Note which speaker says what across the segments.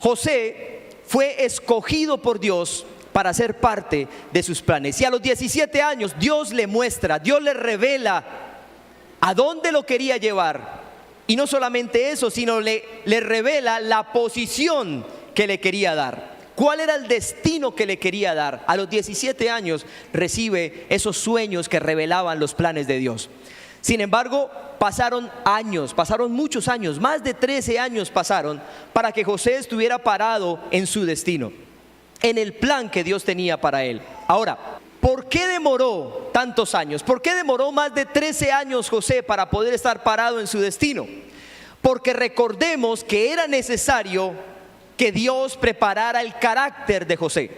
Speaker 1: José fue escogido por Dios para ser parte de sus planes. Y a los 17 años Dios le muestra, Dios le revela a dónde lo quería llevar. Y no solamente eso, sino le revela la posición que le quería dar. ¿Cuál era el destino que le quería dar? A los 17 años recibe esos sueños que revelaban los planes de Dios. Sin embargo, pasaron años, pasaron muchos años, más de 13 años pasaron para que José estuviera parado en su destino, en el plan que Dios tenía para él. Ahora, ¿por qué demoró tantos años? ¿Por qué demoró más de 13 años José para poder estar parado en su destino? Porque recordemos que era necesario que Dios preparara el carácter de José.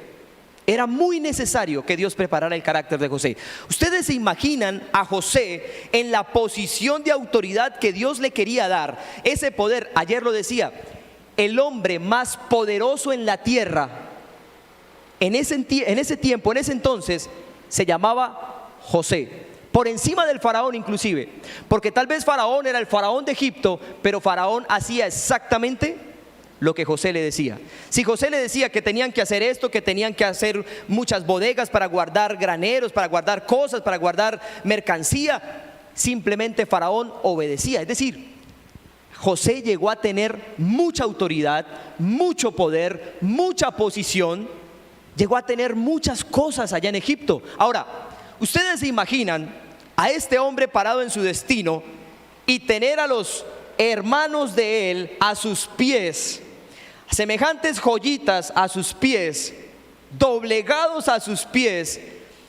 Speaker 1: Era muy necesario que Dios preparara el carácter de José. Ustedes se imaginan a José en la posición de autoridad que Dios le quería dar. Ese poder, ayer lo decía, el hombre más poderoso en la tierra, en ese tiempo, en ese entonces, se llamaba José. Por encima del faraón inclusive. Porque tal vez Faraón era el faraón de Egipto, pero Faraón hacía exactamente lo que José le decía. Si José le decía que tenían que hacer esto, que tenían que hacer muchas bodegas para guardar graneros, para guardar cosas, para guardar mercancía, simplemente Faraón obedecía. Es decir, José llegó a tener mucha autoridad, mucho poder, mucha posición, llegó a tener muchas cosas allá en Egipto. Ahora, ustedes se imaginan a este hombre parado en su destino y tener a los hermanos de él a sus pies, semejantes joyitas a sus pies, doblegados a sus pies,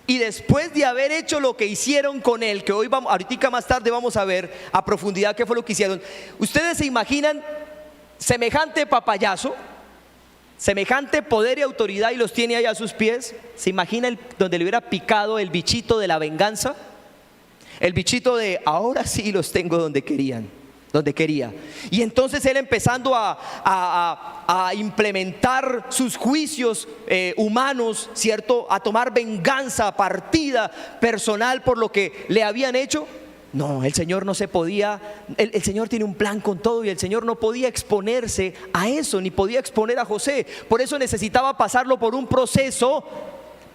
Speaker 1: y después de haber hecho lo que hicieron con él, que hoy vamos, ahorita más tarde vamos a ver a profundidad qué fue lo que hicieron. Ustedes se imaginan semejante papayazo, semejante poder y autoridad, y los tiene ahí a sus pies. ¿Se imagina donde le hubiera picado el bichito de la venganza? El bichito de ahora sí los tengo donde quería. Y entonces él empezando a implementar sus juicios humanos, ¿cierto? A tomar venganza, partida personal por lo que le habían hecho. No, el Señor no se podía, el Señor tiene un plan con todo y el Señor no podía exponerse a eso, ni podía exponer a José. Por eso necesitaba pasarlo por un proceso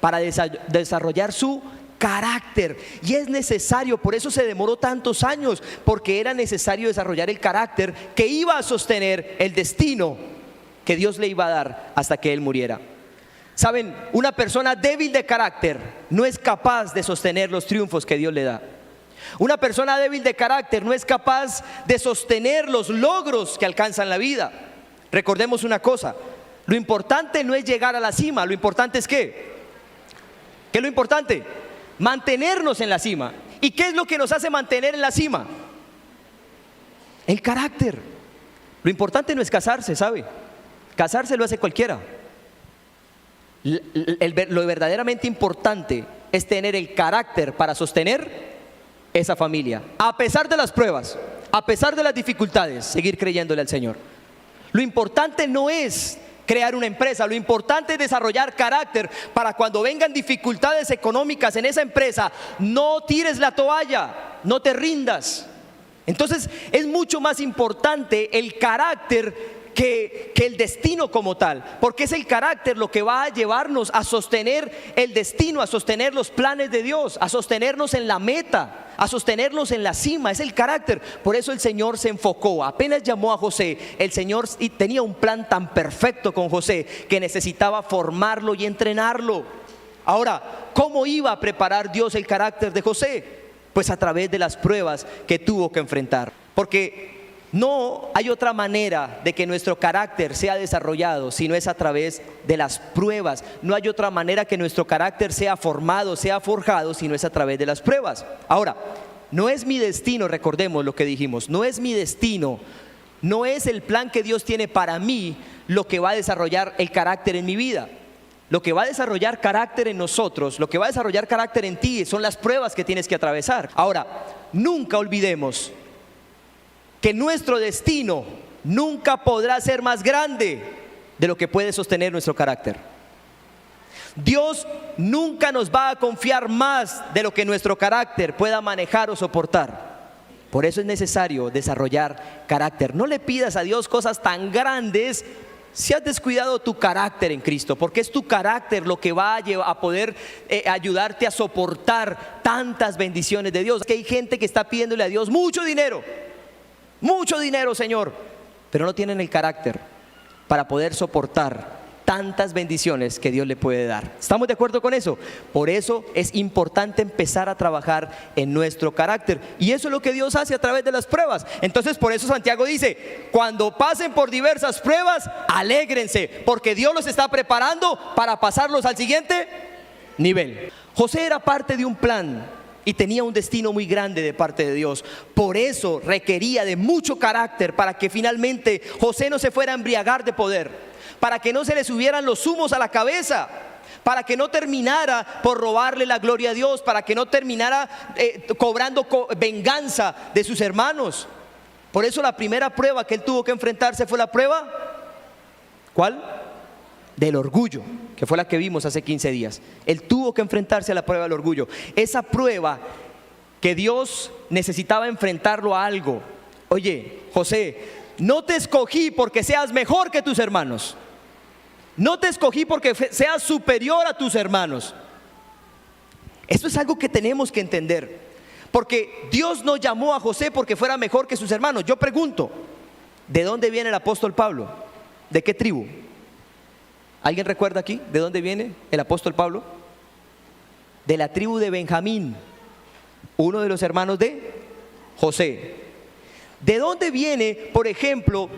Speaker 1: para desarrollar su carácter. Y es necesario, por eso se demoró tantos años, porque era necesario desarrollar el carácter que iba a sostener el destino que Dios le iba a dar hasta que él muriera. Saben, una persona débil de carácter no es capaz de sostener los triunfos que Dios le da. Una persona débil de carácter no es capaz de sostener los logros que alcanza en la vida. Recordemos una cosa, lo importante no es llegar a la cima, lo importante es ¿qué es lo importante? Mantenernos en la cima. ¿Y qué es lo que nos hace mantener en la cima? El carácter. Lo importante no es casarse, ¿sabe? Casarse lo hace cualquiera. Lo verdaderamente importante es tener el carácter para sostener esa familia. A pesar de las pruebas, a pesar de las dificultades, seguir creyéndole al Señor. Lo importante no es crear una empresa, lo importante es desarrollar carácter para cuando vengan dificultades económicas en esa empresa, no tires la toalla, no te rindas. Entonces es mucho más importante el carácter que el destino como tal, porque es el carácter lo que va a llevarnos a sostener el destino, a sostener los planes de Dios, a sostenernos en la meta, a sostenernos en la cima. Es el carácter. Por eso el Señor se enfocó, apenas llamó a José, el Señor tenía un plan tan perfecto con José que necesitaba formarlo y entrenarlo. Ahora, ¿cómo iba a preparar Dios el carácter de José? Pues a través de las pruebas que tuvo que enfrentar, porque no hay otra manera de que nuestro carácter sea desarrollado si no es a través de las pruebas. No hay otra manera que nuestro carácter sea formado, sea forjado, si no es a través de las pruebas. Ahora, no es mi destino, recordemos lo que dijimos, no es mi destino, no es el plan que Dios tiene para mí lo que va a desarrollar el carácter en mi vida. Lo que va a desarrollar carácter en nosotros, lo que va a desarrollar carácter en ti son las pruebas que tienes que atravesar. Ahora, nunca olvidemos que nuestro destino nunca podrá ser más grande de lo que puede sostener nuestro carácter. Dios nunca nos va a confiar más de lo que nuestro carácter pueda manejar o soportar. Por eso es necesario desarrollar carácter. No le pidas a Dios cosas tan grandes si has descuidado tu carácter en Cristo, porque es tu carácter lo que va a poder ayudarte a soportar tantas bendiciones de Dios. Que hay gente que está pidiéndole a Dios mucho dinero, Señor, pero no tienen el carácter para poder soportar tantas bendiciones que Dios le puede dar. ¿Estamos de acuerdo con eso? Por eso es importante empezar a trabajar en nuestro carácter, y eso es lo que Dios hace a través de las pruebas. Entonces por eso Santiago dice: cuando pasen por diversas pruebas, alégrense, porque Dios los está preparando para pasarlos al siguiente nivel. José era parte de un plan y tenía un destino muy grande de parte de Dios. Por eso requería de mucho carácter para que finalmente José no se fuera a embriagar de poder, para que no se le subieran los humos a la cabeza, para que no terminara por robarle la gloria a Dios, para que no terminara cobrando venganza de sus hermanos. Por eso la primera prueba que él tuvo que enfrentarse fue la prueba, ¿cuál? Del orgullo, que fue la que vimos hace 15 días. Él tuvo que enfrentarse a la prueba del orgullo. Esa prueba que Dios necesitaba enfrentarlo a algo. Oye, José, no te escogí porque seas mejor que tus hermanos. No te escogí porque seas superior a tus hermanos. Esto es algo que tenemos que entender, porque Dios no llamó a José porque fuera mejor que sus hermanos. Yo pregunto, ¿de dónde viene el apóstol Pablo? ¿De qué tribu? ¿Alguien recuerda aquí de dónde viene el apóstol Pablo? De la tribu de Benjamín, uno de los hermanos de José. ¿De dónde viene, por ejemplo,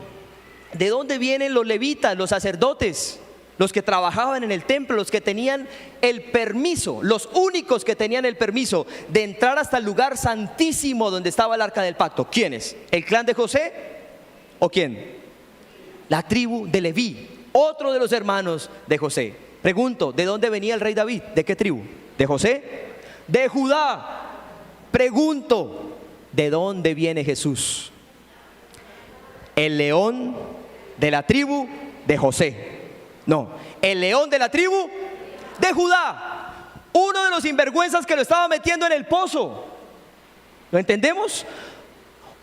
Speaker 1: de dónde vienen los levitas, los sacerdotes, los que trabajaban en el templo, los que tenían el permiso, los únicos que tenían el permiso de entrar hasta el lugar santísimo donde estaba el arca del pacto? ¿Quiénes? ¿El clan de José o quién? La tribu de Leví, otro de los hermanos de José. Pregunto, ¿de dónde venía el rey David? ¿De qué tribu? ¿De José? De Judá. Pregunto, ¿de dónde viene Jesús? El león de la tribu de José. No, el león de la tribu de Judá. Uno de los sinvergüenzas que lo estaba metiendo en el pozo. ¿Lo entendemos?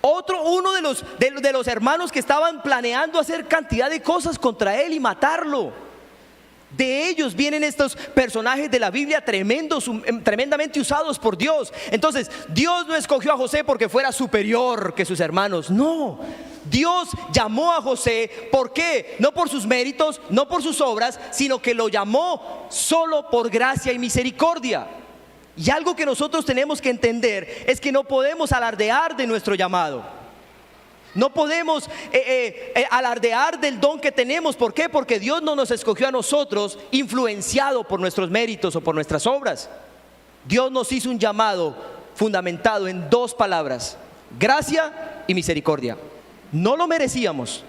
Speaker 1: Uno de los hermanos que estaban planeando hacer cantidad de cosas contra él y matarlo. De ellos vienen estos personajes de la Biblia tremendamente usados por Dios. Entonces, Dios no escogió a José porque fuera superior que sus hermanos. No, Dios llamó a José, ¿por qué? No por sus méritos, no por sus obras, sino que lo llamó solo por gracia y misericordia. Y algo que nosotros tenemos que entender es que no podemos alardear de nuestro llamado. No podemos alardear del don que tenemos. ¿Por qué? Porque Dios no nos escogió a nosotros influenciado por nuestros méritos o por nuestras obras. Dios nos hizo un llamado fundamentado en dos palabras: gracia y misericordia. No lo merecíamos,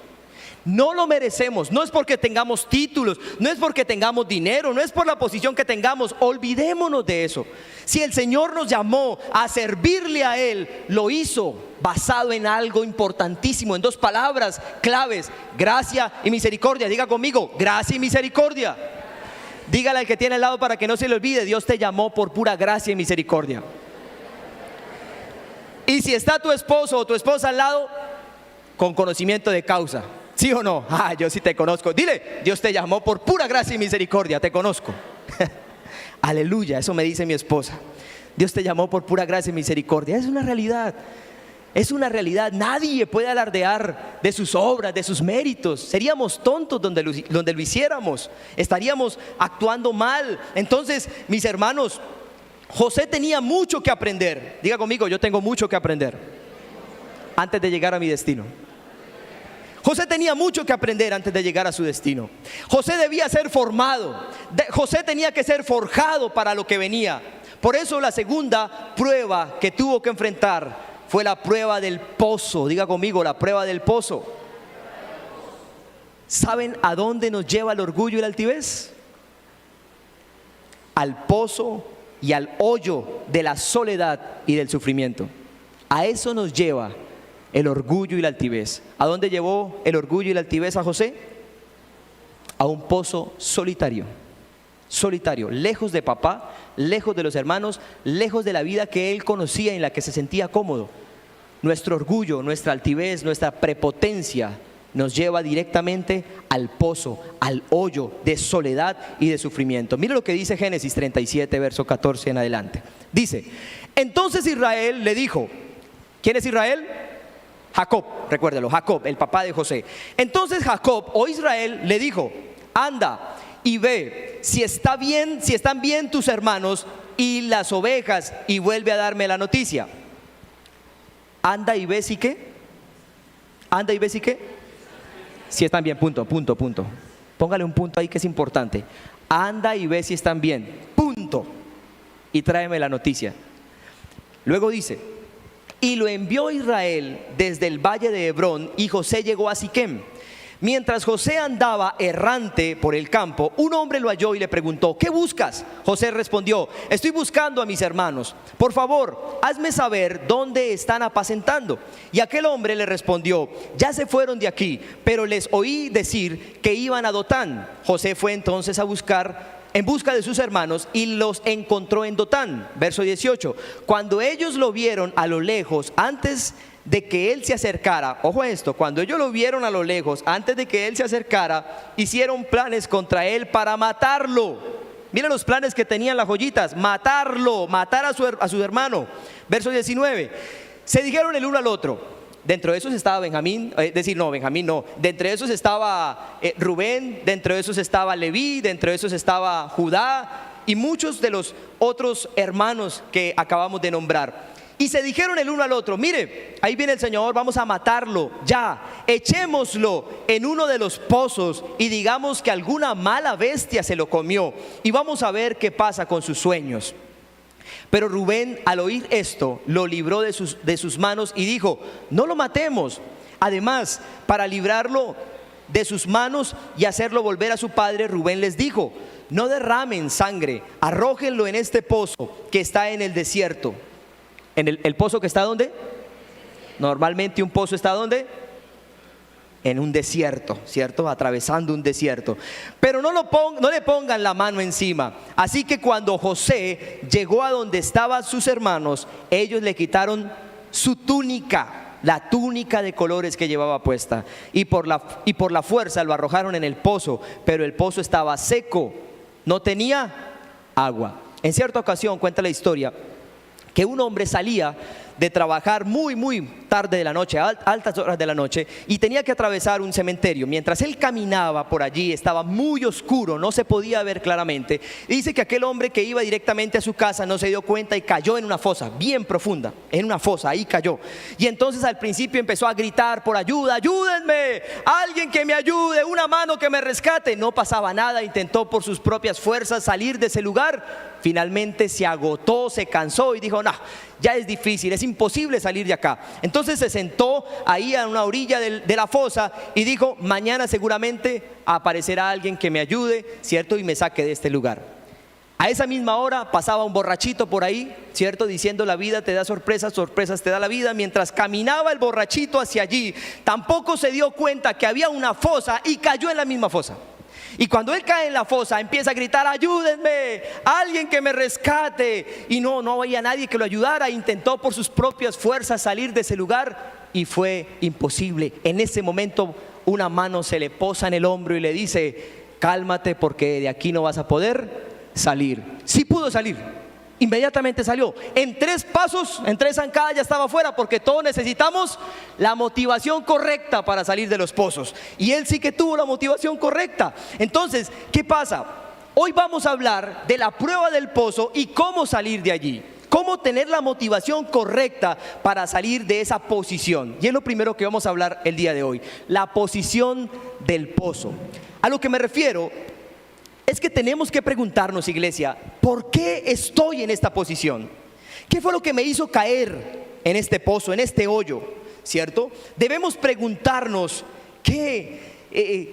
Speaker 1: no lo merecemos. No es porque tengamos títulos, no es porque tengamos dinero, no es por la posición que tengamos. Olvidémonos de eso. Si el Señor nos llamó a servirle a Él, lo hizo basado en algo importantísimo, en dos palabras claves: gracia y misericordia. Diga conmigo, gracia y misericordia. Dígale al que tiene al lado para que no se le olvide: Dios te llamó por pura gracia y misericordia. Y si está tu esposo o tu esposa al lado, con conocimiento de causa. ¿Sí o no? Yo sí te conozco. Dile: Dios te llamó por pura gracia y misericordia, te conozco. Aleluya, eso me dice mi esposa. Dios te llamó por pura gracia y misericordia. Es una realidad. Es una realidad. Nadie puede alardear de sus obras, de sus méritos. Seríamos tontos donde lo hiciéramos. Estaríamos actuando mal. Entonces, mis hermanos, José tenía mucho que aprender. Diga conmigo: yo tengo mucho que aprender antes de llegar a mi destino. José tenía mucho que aprender antes de llegar a su destino. José debía ser formado. José tenía que ser forjado para lo que venía. Por eso la segunda prueba que tuvo que enfrentar fue la prueba del pozo. Diga conmigo: la prueba del pozo. ¿Saben a dónde nos lleva el orgullo y la altivez? Al pozo y al hoyo de la soledad y del sufrimiento. A eso nos lleva el orgullo y la altivez. ¿A dónde llevó el orgullo y la altivez a José? A un pozo solitario. Solitario, lejos de papá, lejos de los hermanos, lejos de la vida que él conocía y en la que se sentía cómodo. Nuestro orgullo, nuestra altivez, nuestra prepotencia nos lleva directamente al pozo, al hoyo de soledad y de sufrimiento. Mire lo que dice Génesis 37, verso 14 en adelante. Dice: entonces Israel le dijo, ¿quién es Israel? Jacob, recuérdelo, Jacob, el papá de José. Entonces Jacob o Israel le dijo: anda y ve si están bien tus hermanos y las ovejas, y vuelve a darme la noticia. Anda y ve si qué. Anda y ve si qué. Si están bien, punto. Póngale un punto ahí que es importante. Anda y ve si están bien, punto. Y tráeme la noticia. Luego dice: y lo envió Israel desde el valle de Hebrón, y José llegó a Siquem. Mientras José andaba errante por el campo, un hombre lo halló y le preguntó: ¿qué buscas? José respondió: estoy buscando a mis hermanos. Por favor, hazme saber dónde están apacentando. Y aquel hombre le respondió: ya se fueron de aquí, pero les oí decir que iban a Dotán. José fue entonces en busca de sus hermanos y los encontró en Dotán. Verso 18: cuando ellos lo vieron a lo lejos, antes de que él se acercara, ojo a esto, cuando ellos lo vieron a lo lejos, antes de que él se acercara, hicieron planes contra él para matarlo. Miren los planes que tenían las joyitas: matarlo, matar a su hermano. Verso 19: se dijeron el uno al otro. Dentro de esos estaba Benjamín, dentro de esos estaba Rubén, dentro de esos estaba Leví, dentro de esos estaba Judá y muchos de los otros hermanos que acabamos de nombrar. Y se dijeron el uno al otro: mire, ahí viene el Señor, vamos a matarlo, ya, echémoslo en uno de los pozos y digamos que alguna mala bestia se lo comió, y vamos a ver qué pasa con sus sueños. Pero Rubén, al oír esto, lo libró de sus manos y dijo: no lo matemos. Además, para librarlo de sus manos y hacerlo volver a su padre, Rubén les dijo: no derramen sangre, arrójenlo en este pozo que está en el desierto. ¿En el pozo que está dónde? Normalmente un pozo está ¿dónde? En un desierto, ¿cierto? Atravesando un desierto. Pero no le pongan la mano encima. Así que cuando José llegó a donde estaban sus hermanos, ellos le quitaron su túnica, la túnica de colores que llevaba puesta, y por la fuerza lo arrojaron en el pozo. Pero el pozo estaba seco, no tenía agua. En cierta ocasión cuenta la historia que un hombre salía de trabajar muy tarde de la noche, a altas horas de la noche, y tenía que atravesar un cementerio. Mientras él caminaba por allí, estaba muy oscuro, no se podía ver claramente. Y dice que aquel hombre que iba directamente a su casa no se dio cuenta y cayó en una fosa bien profunda, en una fosa, ahí cayó. Y entonces al principio empezó a gritar por ayuda: ayúdenme, alguien que me ayude, una mano que me rescate. No pasaba nada, intentó por sus propias fuerzas salir de ese lugar. Finalmente se agotó, se cansó y dijo: no, ya es difícil, es imposible salir de acá. Entonces se sentó ahí a una orilla de la fosa y dijo: mañana seguramente aparecerá alguien que me ayude, ¿cierto? Y me saque de este lugar. A esa misma hora pasaba un borrachito por ahí, ¿cierto? Diciendo: la vida te da sorpresas, sorpresas te da la vida. Mientras caminaba el borrachito hacia allí, tampoco se dio cuenta que había una fosa y cayó en la misma fosa. Y cuando él cae en la fosa, empieza a gritar: ayúdenme, alguien que me rescate. Y no había nadie que lo ayudara. Intentó por sus propias fuerzas salir de ese lugar y fue imposible. En ese momento una mano se le posa en el hombro y le dice: cálmate, porque de aquí no vas a poder salir. Sí pudo salir. Inmediatamente salió. En 3 pasos, en 3 zancadas ya estaba fuera, porque todos necesitamos la motivación correcta para salir de los pozos. Y él sí que tuvo la motivación correcta. Entonces, ¿qué pasa? Hoy vamos a hablar de la prueba del pozo y cómo salir de allí. Cómo tener la motivación correcta para salir de esa posición. Y es lo primero que vamos a hablar el día de hoy: la posición del pozo. A lo que me refiero es que tenemos que preguntarnos, iglesia, ¿por qué estoy en esta posición? ¿Qué fue lo que me hizo caer en este pozo, en este hoyo? ¿Cierto? Debemos preguntarnos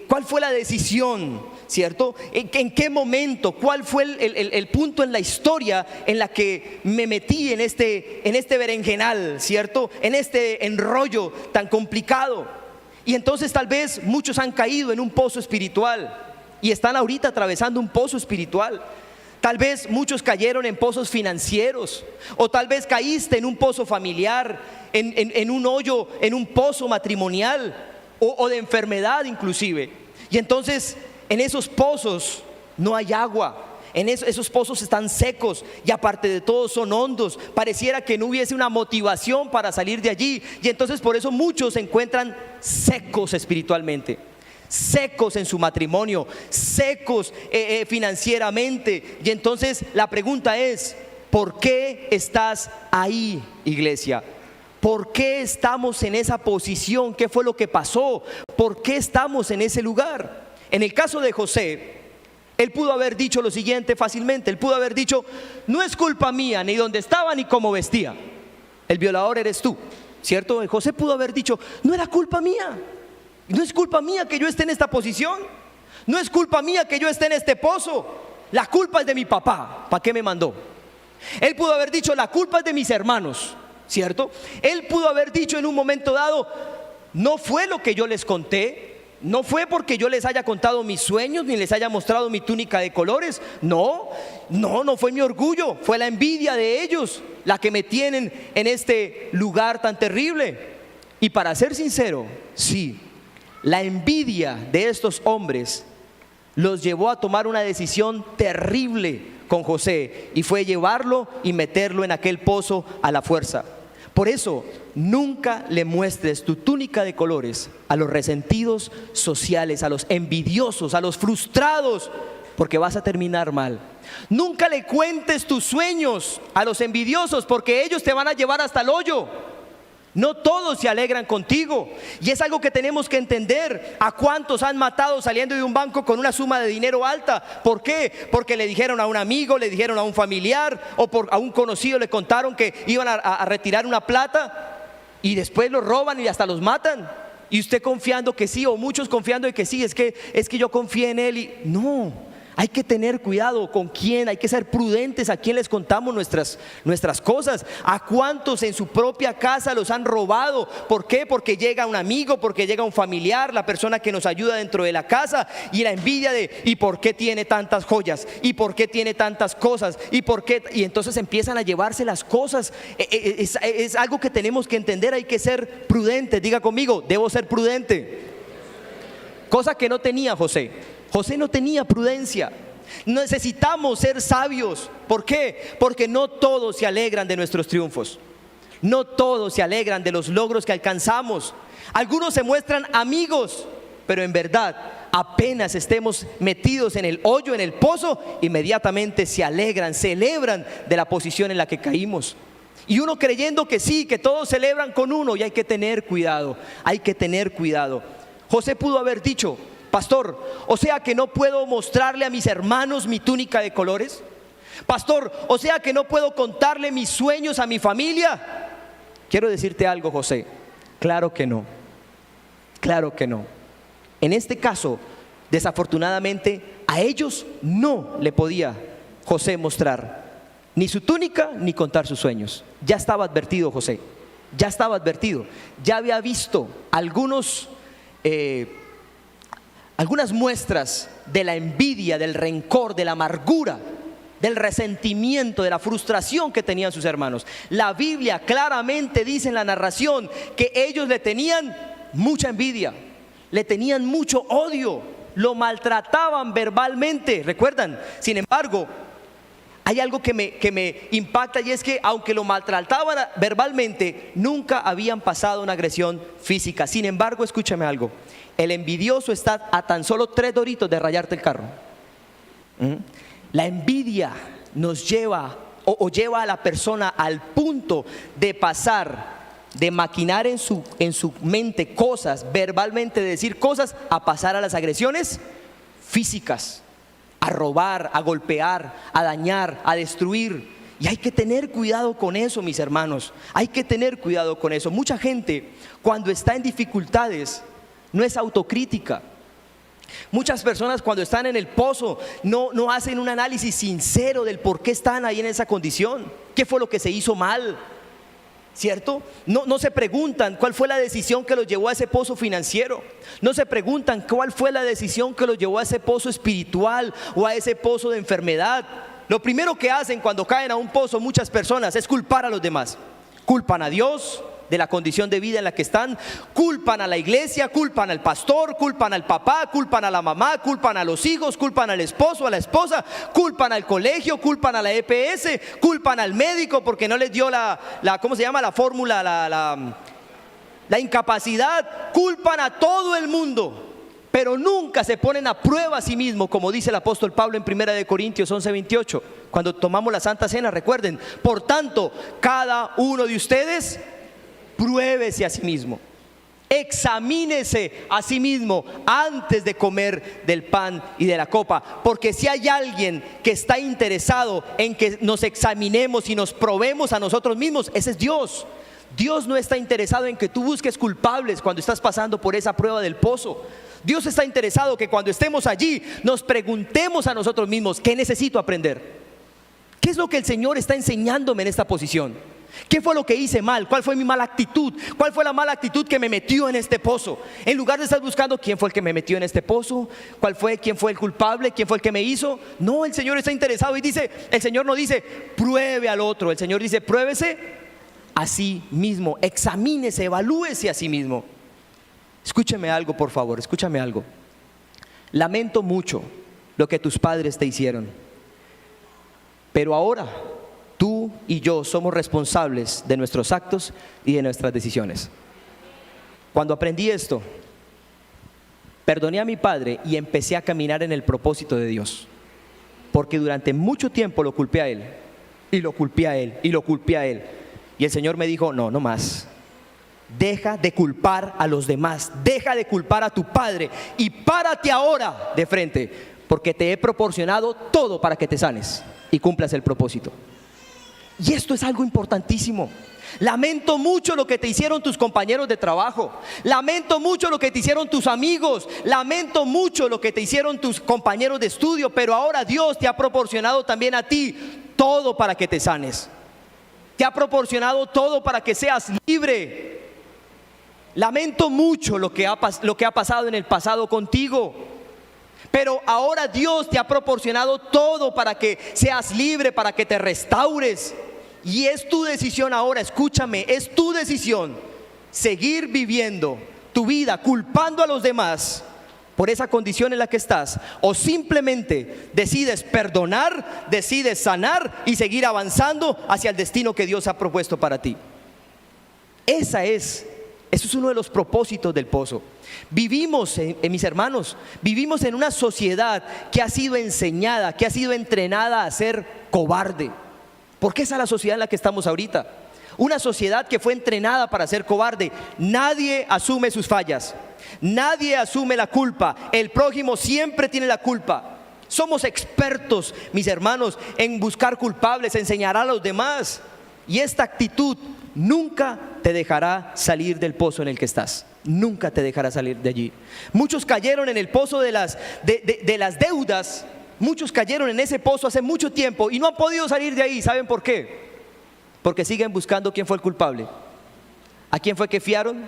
Speaker 1: cuál fue la decisión, ¿cierto? ¿En qué momento? ¿Cuál fue el punto en la historia en la que me metí en este berenjenal, ¿cierto? En este enrollo tan complicado. Y entonces tal vez muchos han caído en un pozo espiritual y están ahorita atravesando un pozo espiritual. Tal vez muchos cayeron en pozos financieros, o tal vez caíste en un pozo familiar, en un hoyo, en un pozo matrimonial, o de enfermedad inclusive. Y entonces en esos pozos no hay agua. Esos pozos están secos y aparte de todo son hondos. Pareciera que no hubiese una motivación para salir de allí. Y entonces por eso muchos se encuentran secos espiritualmente, secos en su matrimonio, secos financieramente. Y entonces la pregunta es: ¿por qué estás ahí, iglesia? ¿Por qué estamos en esa posición? ¿Qué fue lo que pasó? ¿Por qué estamos en ese lugar? En el caso de José, él pudo haber dicho lo siguiente fácilmente. Él pudo haber dicho: no es culpa mía ni dónde estaba ni cómo vestía. El violador eres tú, ¿cierto? José pudo haber dicho: no era culpa mía. No es culpa mía que yo esté en esta posición. No es culpa mía que yo esté en este pozo. La culpa es de mi papá. ¿Para qué me mandó? Él pudo haber dicho: la culpa es de mis hermanos, ¿cierto? Él pudo haber dicho en un momento dado: no fue lo que yo les conté. No fue porque yo les haya contado mis sueños ni les haya mostrado mi túnica de colores. No fue mi orgullo, fue la envidia de ellos la que me tienen en este lugar tan terrible. Y para ser sincero, sí, la envidia de estos hombres los llevó a tomar una decisión terrible con José, y fue llevarlo y meterlo en aquel pozo a la fuerza. Por eso, nunca le muestres tu túnica de colores a los resentidos sociales, a los envidiosos, a los frustrados, porque vas a terminar mal. Nunca le cuentes tus sueños a los envidiosos, porque ellos te van a llevar hasta el hoyo. No todos se alegran contigo, y es algo que tenemos que entender. ¿A cuántos han matado saliendo de un banco con una suma de dinero alta? ¿Por qué? Porque le dijeron a un amigo, le dijeron a un familiar, o a un conocido le contaron que iban a retirar una plata, y después lo roban y hasta los matan. Y usted confiando que sí, o muchos confiando en que sí, es que yo confié en él. Y no, hay que tener cuidado con quién, hay que ser prudentes a quién les contamos nuestras cosas. ¿A cuántos en su propia casa los han robado? ¿Por qué? Porque llega un amigo, porque llega un familiar, la persona que nos ayuda dentro de la casa, y la envidia de: ¿y por qué tiene tantas joyas? ¿Y por qué tiene tantas cosas? ¿Y por qué? Y entonces empiezan a llevarse las cosas. Es algo que tenemos que entender. Hay que ser prudentes. Diga conmigo: debo ser prudente. Cosa que no tenía José. José no tenía prudencia. Necesitamos ser sabios. ¿Por qué? Porque no todos se alegran de nuestros triunfos. No todos se alegran de los logros que alcanzamos. Algunos se muestran amigos, pero en verdad, apenas estemos metidos en el hoyo, en el pozo, inmediatamente se alegran, celebran de la posición en la que caímos. Y uno creyendo que sí, que todos celebran con uno, y hay que tener cuidado. Hay que tener cuidado. José pudo haber dicho: pastor, o sea que no puedo mostrarle a mis hermanos mi túnica de colores. Pastor, o sea que no puedo contarle mis sueños a mi familia. Quiero decirte algo, José: claro que no. Claro que no. En este caso, desafortunadamente, a ellos no le podía José mostrar ni su túnica ni contar sus sueños. Ya estaba advertido José, ya estaba advertido. Ya había visto algunas muestras de la envidia, del rencor, de la amargura, del resentimiento, de la frustración que tenían sus hermanos. La Biblia claramente dice en la narración que ellos le tenían mucha envidia, le tenían mucho odio, lo maltrataban verbalmente. ¿Recuerdan? Sin embargo, hay algo que me impacta, y es que aunque lo maltrataban verbalmente, nunca habían pasado una agresión física. Sin embargo, escúchame algo: el envidioso está a tan solo 3 doritos de rayarte el carro. La envidia nos lleva o lleva a la persona al punto de pasar de maquinar en su mente cosas, verbalmente decir cosas, a pasar a las agresiones físicas, a robar, a golpear, a dañar, a destruir. Y hay que tener cuidado con eso, mis hermanos. Hay que tener cuidado con eso. Mucha gente, cuando está en dificultades, no es autocrítica. Muchas personas, cuando están en el pozo, no hacen un análisis sincero del por qué están ahí en esa condición. ¿Qué fue lo que se hizo mal? ¿Cierto? No se preguntan cuál fue la decisión que los llevó a ese pozo financiero. No se preguntan cuál fue la decisión que los llevó a ese pozo espiritual o a ese pozo de enfermedad. Lo primero que hacen cuando caen a un pozo muchas personas es culpar a los demás. Culpan a Dios, de la condición de vida en la que están, culpan a la iglesia, culpan al pastor, culpan al papá, culpan a la mamá, culpan a los hijos, culpan al esposo, a la esposa, culpan al colegio, culpan a la EPS, culpan al médico porque no les dio ¿cómo se llama? La fórmula, la incapacidad, culpan a todo el mundo. Pero nunca se ponen a prueba a sí mismos, como dice el apóstol Pablo en 1 Corintios 11:28, cuando tomamos la Santa Cena. Recuerden, por tanto, cada uno de ustedes pruébese a sí mismo, examínese a sí mismo antes de comer del pan y de la copa, porque si hay alguien que está interesado en que nos examinemos y nos probemos a nosotros mismos, ese es Dios. Dios no está interesado en que tú busques culpables cuando estás pasando por esa prueba del pozo. Dios está interesado que cuando estemos allí nos preguntemos a nosotros mismos: ¿qué necesito aprender? ¿Qué es lo que el Señor está enseñándome en esta posición? ¿Qué fue lo que hice mal? ¿Cuál fue mi mala actitud? ¿Cuál fue la mala actitud que me metió en este pozo? En lugar de estar buscando quién fue el que me metió en este pozo, quién fue el culpable, quién fue el que me hizo. No, el Señor está interesado y dice, el Señor no dice pruebe al otro, el Señor dice pruébese a sí mismo, examínese, evalúese a sí mismo. Escúchame algo, por favor, escúchame algo. Lamento mucho lo que tus padres te hicieron, pero ahora tú y yo somos responsables de nuestros actos y de nuestras decisiones. Cuando aprendí esto, perdoné a mi padre y empecé a caminar en el propósito de Dios, porque durante mucho tiempo lo culpé a él, y lo culpé a él, y lo culpé a él. Y el Señor me dijo: no más. Deja de culpar a los demás, deja de culpar a tu padre y párate ahora de frente, porque te he proporcionado todo para que te sanes y cumplas el propósito. Y esto es algo importantísimo. Lamento mucho lo que te hicieron tus compañeros de trabajo, lamento mucho lo que te hicieron tus amigos, lamento mucho lo que te hicieron tus compañeros de estudio, pero ahora Dios te ha proporcionado también a ti todo para que te sanes. Te ha proporcionado todo para que seas libre. Lamento mucho lo que ha pasado en el pasado contigo, pero ahora Dios te ha proporcionado todo para que seas libre, para que te restaures. Y es tu decisión ahora, escúchame, es tu decisión seguir viviendo tu vida culpando a los demás por esa condición en la que estás, o simplemente decides perdonar, decides sanar y seguir avanzando hacia el destino que Dios ha propuesto para ti. Eso es uno de los propósitos del pozo. Vivimos, mis hermanos, vivimos en una sociedad que ha sido enseñada, que ha sido entrenada a ser cobarde. Porque esa es la sociedad en la que estamos ahorita. Una sociedad que fue entrenada para ser cobarde. Nadie asume sus fallas, nadie asume la culpa. El prójimo siempre tiene la culpa. Somos expertos, mis hermanos, en buscar culpables, en señalar a los demás. Y esta actitud nunca te dejará salir del pozo en el que estás. Nunca te dejará salir de allí. Muchos cayeron en el pozo de las deudas. Muchos cayeron en ese pozo hace mucho tiempo y no han podido salir de ahí. ¿Saben por qué? Porque siguen buscando quién fue el culpable. ¿A quién fue que fiaron?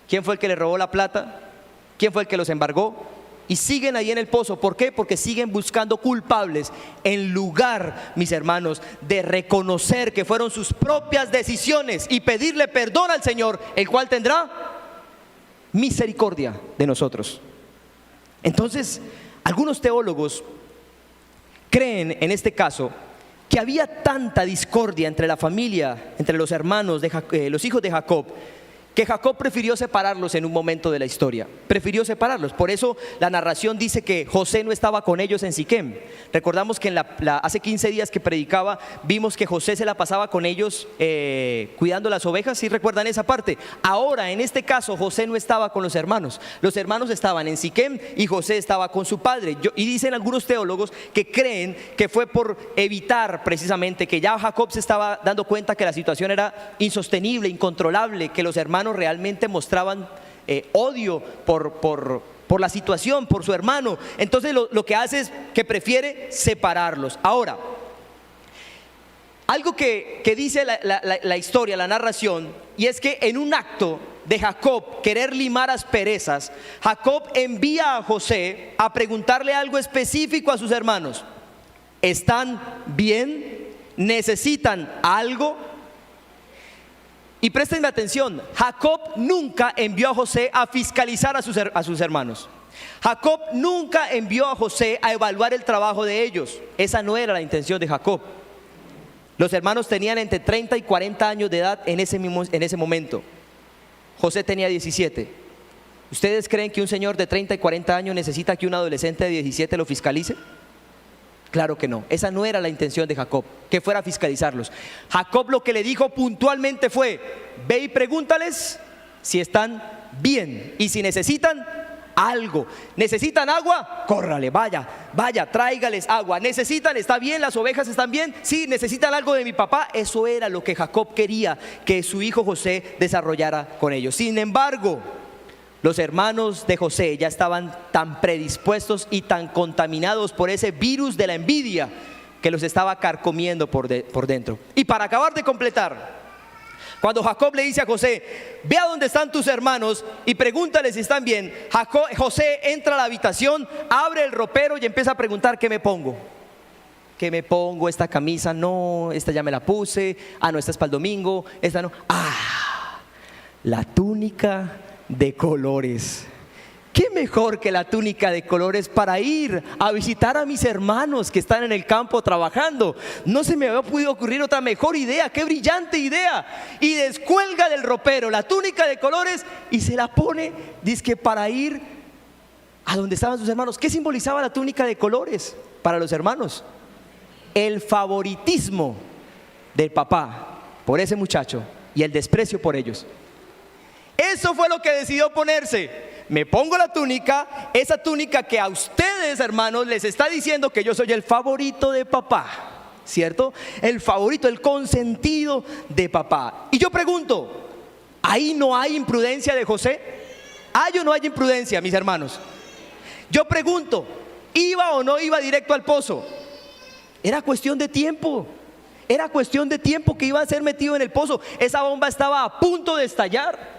Speaker 1: ¿Quién fue el que le robó la plata? ¿Quién fue el que los embargó? Y siguen ahí en el pozo. ¿Por qué? Porque siguen buscando culpables, en lugar, mis hermanos, de reconocer que fueron sus propias decisiones y pedirle perdón al Señor, el cual tendrá misericordia de nosotros. Entonces, algunos teólogos creen en este caso que había tanta discordia entre la familia, entre los hermanos los hijos de Jacob, que Jacob prefirió separarlos en un momento de la historia. Prefirió separarlos. Por eso la narración dice que José no estaba con ellos en Siquem. Recordamos que hace 15 días que predicaba, vimos que José se la pasaba con ellos cuidando las ovejas. ¿Sí recuerdan esa parte? Ahora, en este caso, José no estaba con los hermanos. Los hermanos estaban en Siquem y José estaba con su padre. Y dicen algunos teólogos que creen que fue por evitar precisamente que ya Jacob se estaba dando cuenta que la situación era insostenible, incontrolable, que los hermanos realmente mostraban odio por la situación, por su hermano. Entonces lo que hace es que prefiere separarlos. Ahora, algo que dice la historia, la narración, y es que en un acto de Jacob querer limar asperezas, Jacob envía a José a preguntarle algo específico a sus hermanos. ¿Están bien? ¿Necesitan algo? Y presten atención, Jacob nunca envió a José a fiscalizar a sus hermanos. Jacob nunca envió a José a evaluar el trabajo de ellos. Esa no era la intención de Jacob. Los hermanos tenían entre 30 y 40 años de edad en ese momento. José tenía 17. ¿Ustedes creen que un señor de 30 y 40 años necesita que un adolescente de 17 lo fiscalice? Claro que no, esa no era la intención de Jacob, que fuera a fiscalizarlos. Jacob lo que le dijo puntualmente fue: ve y pregúntales si están bien y si necesitan algo. ¿Necesitan agua? Córrale, vaya, tráigales agua. ¿Necesitan? ¿Está bien? ¿Las ovejas están bien? Sí, ¿necesitan algo de mi papá? Eso era lo que Jacob quería que su hijo José desarrollara con ellos. Sin embargo, los hermanos de José ya estaban tan predispuestos y tan contaminados por ese virus de la envidia que los estaba carcomiendo por dentro. Y para acabar de completar, cuando Jacob le dice a José: ve a donde están tus hermanos y pregúntales si están bien, José entra a la habitación, abre el ropero y empieza a preguntar: ¿qué me pongo? ¿Qué me pongo? Esta camisa no, esta ya me la puse, no, esta es para el domingo, esta no, la túnica de colores. ¿Qué mejor que la túnica de colores para ir a visitar a mis hermanos que están en el campo trabajando? No se me había podido ocurrir otra mejor idea. ¡Qué brillante idea! Y descuelga del ropero la túnica de colores y se la pone, dizque para ir a donde estaban sus hermanos. ¿Qué simbolizaba la túnica de colores para los hermanos? El favoritismo del papá por ese muchacho y el desprecio por ellos. Eso fue lo que decidió ponerse. Me pongo la túnica, esa túnica que a ustedes, hermanos, les está diciendo que yo soy el favorito de papá, ¿cierto? El favorito, el consentido de papá. Y yo pregunto, ¿ahí no hay imprudencia de José? ¿Hay o no hay imprudencia, mis hermanos? Yo pregunto, ¿iba o no iba directo al pozo? Era cuestión de tiempo. Era cuestión de tiempo que iba a ser metido en el pozo. Esa bomba estaba a punto de estallar.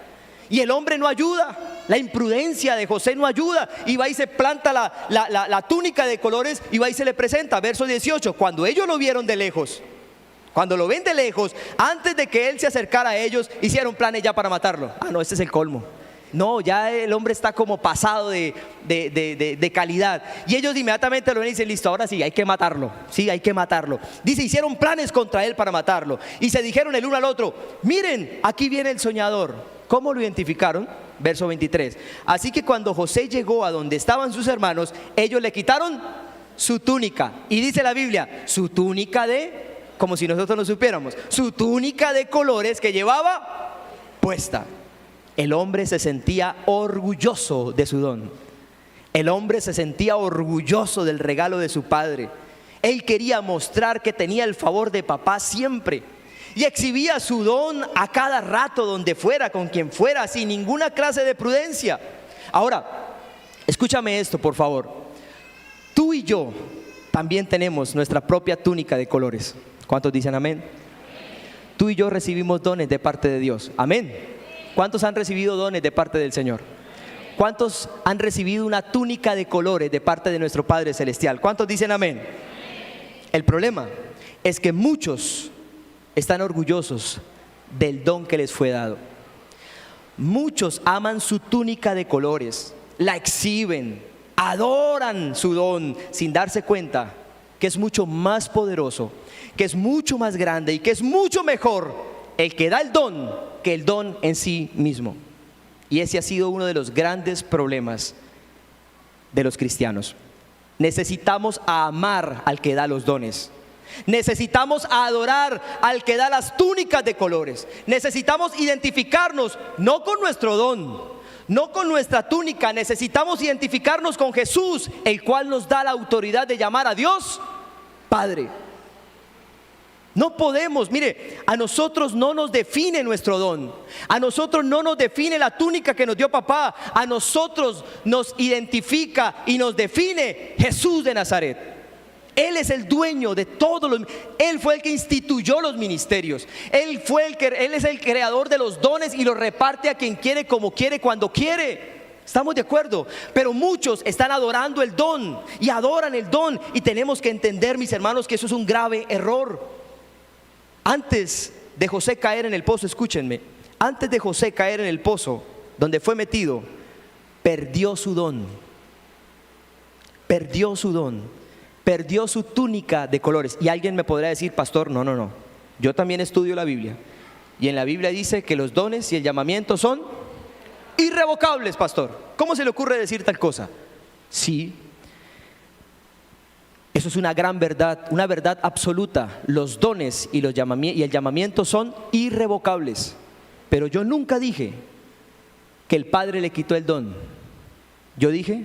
Speaker 1: Y el hombre no ayuda, la imprudencia de José no ayuda, y va y se planta la túnica de colores y va y se le presenta. Verso 18, cuando ellos lo vieron de lejos, cuando lo ven de lejos, antes de que él se acercara a ellos, hicieron planes ya para matarlo. No, este es el colmo. No, ya el hombre está como pasado de calidad. Y ellos inmediatamente lo ven y dicen: listo, ahora sí, hay que matarlo. Sí, hay que matarlo. Dice, hicieron planes contra él para matarlo. Y se dijeron el uno al otro: miren, aquí viene el soñador. ¿Cómo lo identificaron? Verso 23. Así que cuando José llegó a donde estaban sus hermanos, ellos le quitaron su túnica. Y dice la Biblia, su túnica como si nosotros no supiéramos, su túnica de colores que llevaba puesta. El hombre se sentía orgulloso de su don. El hombre se sentía orgulloso del regalo de su padre. Él quería mostrar que tenía el favor de papá siempre. Y exhibía su don a cada rato, donde fuera, con quien fuera, sin ninguna clase de prudencia. Ahora, escúchame esto, por favor. Tú y yo también tenemos nuestra propia túnica de colores. ¿Cuántos dicen amén? Tú y yo recibimos dones de parte de Dios. Amén. ¿Cuántos han recibido dones de parte del Señor? ¿Cuántos han recibido una túnica de colores de parte de nuestro Padre Celestial? ¿Cuántos dicen amén? El problema es que muchos están orgullosos del don que les fue dado. Muchos aman su túnica de colores, la exhiben, adoran su don sin darse cuenta que es mucho más poderoso, que es mucho más grande y que es mucho mejor el que da el don que el don en sí mismo. Y ese ha sido uno de los grandes problemas de los cristianos. Necesitamos amar al que da los dones. Necesitamos adorar al que da las túnicas de colores. Necesitamos identificarnos no con nuestro don, no con nuestra túnica. Necesitamos identificarnos con Jesús, el cual nos da la autoridad de llamar a Dios Padre. No podemos, mire, a nosotros no nos define nuestro don. A nosotros no nos define la túnica que nos dio papá. A nosotros nos identifica y nos define Jesús de Nazaret. Él es el dueño de todos los. Él fue el que instituyó los ministerios. Él es el creador de los dones y los reparte a quien quiere, como quiere, cuando quiere. ¿Estamos de acuerdo? Pero muchos están adorando el don y adoran el don, y tenemos que entender, mis hermanos, que eso es un grave error. Antes de José caer en el pozo, escúchenme, antes de José caer en el pozo donde fue metido, perdió su don, perdió su don, perdió su túnica de colores. Y alguien me podrá decir: pastor, no, yo también estudio la Biblia, y en la Biblia dice que los dones y el llamamiento son irrevocables, pastor. ¿Cómo se le ocurre decir tal cosa? Sí, eso es una gran verdad, una verdad absoluta. Los dones y el llamamiento son irrevocables. Pero yo nunca dije que el Padre le quitó el don. Yo dije,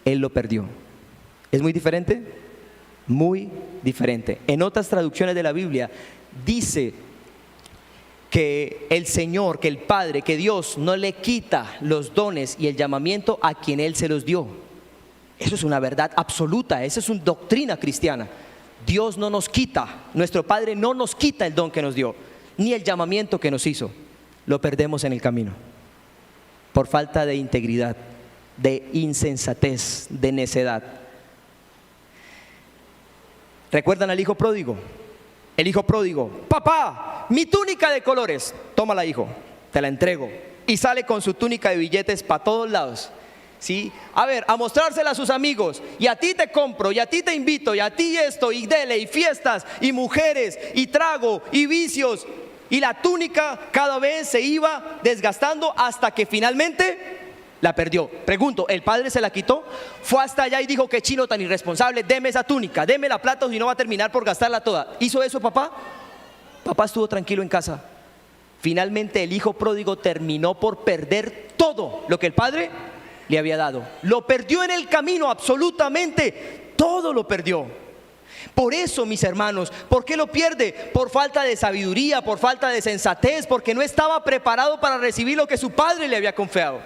Speaker 1: Él lo perdió. ¿Es muy diferente? Muy diferente. En otras traducciones de la Biblia dice que el Señor, que el Padre, que Dios no le quita los dones y el llamamiento a quien Él se los dio. Eso es una verdad absoluta, esa es una doctrina cristiana. Dios no nos quita, nuestro Padre no nos quita el don que nos dio, ni el llamamiento que nos hizo. Lo perdemos en el camino, por falta de integridad, de insensatez, de necedad. ¿Recuerdan al hijo pródigo? El hijo pródigo: papá, mi túnica de colores, tómala, hijo, te la entrego. Y sale con su túnica de billetes para todos lados. ¿Sí? A ver, a mostrársela a sus amigos: y a ti te compro, y a ti te invito, y a ti esto, y dele, y fiestas, y mujeres, y trago, y vicios. Y la túnica cada vez se iba desgastando hasta que finalmente la perdió. Pregunto, ¿el padre se la quitó? Fue hasta allá y dijo: qué chino tan irresponsable, deme esa túnica, deme la plata, o si no va a terminar por gastarla toda. ¿Hizo eso papá? Papá estuvo tranquilo en casa. Finalmente el hijo pródigo terminó por perder todo lo que el padre le había dado. Lo perdió en el camino, absolutamente todo lo perdió. Por eso, mis hermanos, ¿por qué lo pierde? Por falta de sabiduría, por falta de sensatez, porque no estaba preparado para recibir lo que su padre le había confiado.